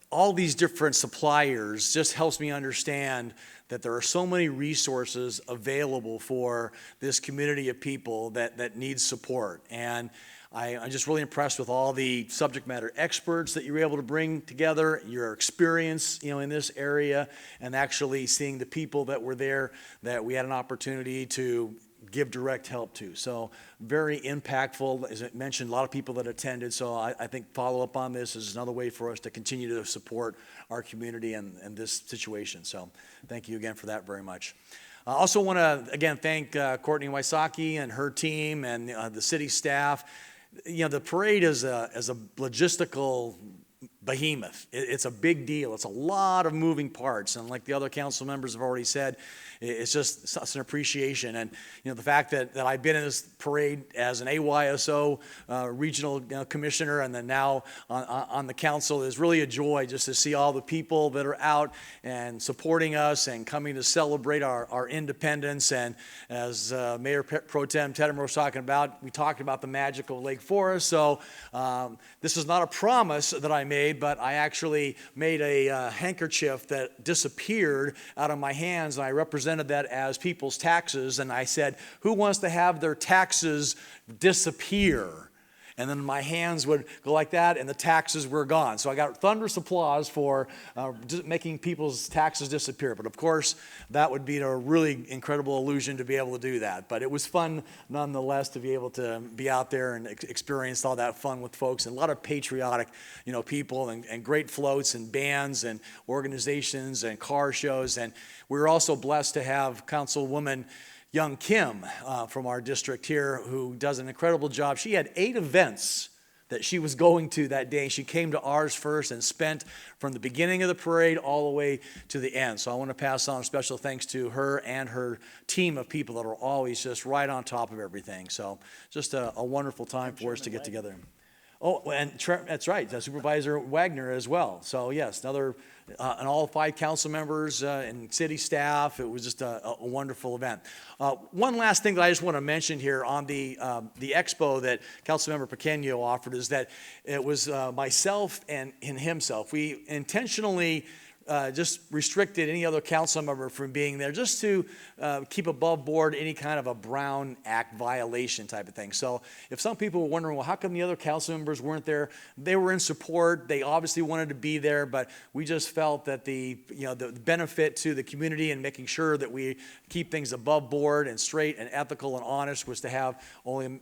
all these different suppliers just helps me understand that there are so many resources available for this community of people that needs support. And I'm just really impressed with all the subject matter experts that you were able to bring together, your experience, in this area, and actually seeing the people that were there that we had an opportunity to give direct help to. So very impactful. As I mentioned, a lot of people that attended. So I think follow up on this is another way for us to continue to support our community and this situation. So thank you again for that very much. I also want to, again, thank Courtney Wysocki and her team and the city staff. The parade is a logistical behemoth. It's a big deal. It's a lot of moving parts. And like the other council members have already said, it's just such an appreciation. And, the fact that I've been in this parade as an AYSO regional commissioner and then now on the council is really a joy just to see all the people that are out and supporting us and coming to celebrate our independence. And as Mayor Pro Tem Tedemore was talking about, we talked about the magic of Lake Forest. So this is not a promise that I made, but I actually made a handkerchief that disappeared out of my hands, and I represented that as people's taxes, and I said, who wants to have their taxes disappear? And then my hands would go like that, and the taxes were gone. So I got thunderous applause for making people's taxes disappear. But of course, that would be a really incredible illusion to be able to do that. But it was fun nonetheless to be able to be out there and experience all that fun with folks, and a lot of patriotic, people and great floats and bands and organizations and car shows. And we were also blessed to have Councilwoman Young Kim from our district here, who does an incredible job. She had 8 events that she was going to that day. She came to ours first and spent from the beginning of the parade all the way to the end. So I want to pass on special thanks to her and her team of people that are always just right on top of everything. So just a wonderful time for us to get together. Oh, and that's right, Supervisor Wagner as well. So yes, and all 5 council members and city staff. It was just a wonderful event. One last thing that I just want to mention here on the expo that Councilmember Pequeño offered is that it was myself and himself. We intentionally just restricted any other council member from being there, just to keep above board any kind of a Brown Act violation type of thing. So if some people were wondering, well, how come the other council members weren't there? They were in support. They obviously wanted to be there, but we just felt that the benefit to the community and making sure that we keep things above board and straight and ethical and honest was to have only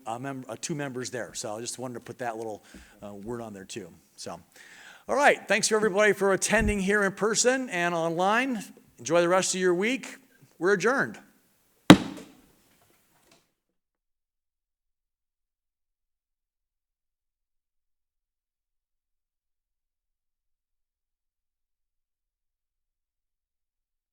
2 members there. So I just wanted to put that little word on there too. So. All right, thanks for everybody for attending here in person and online. Enjoy the rest of your week. We're adjourned.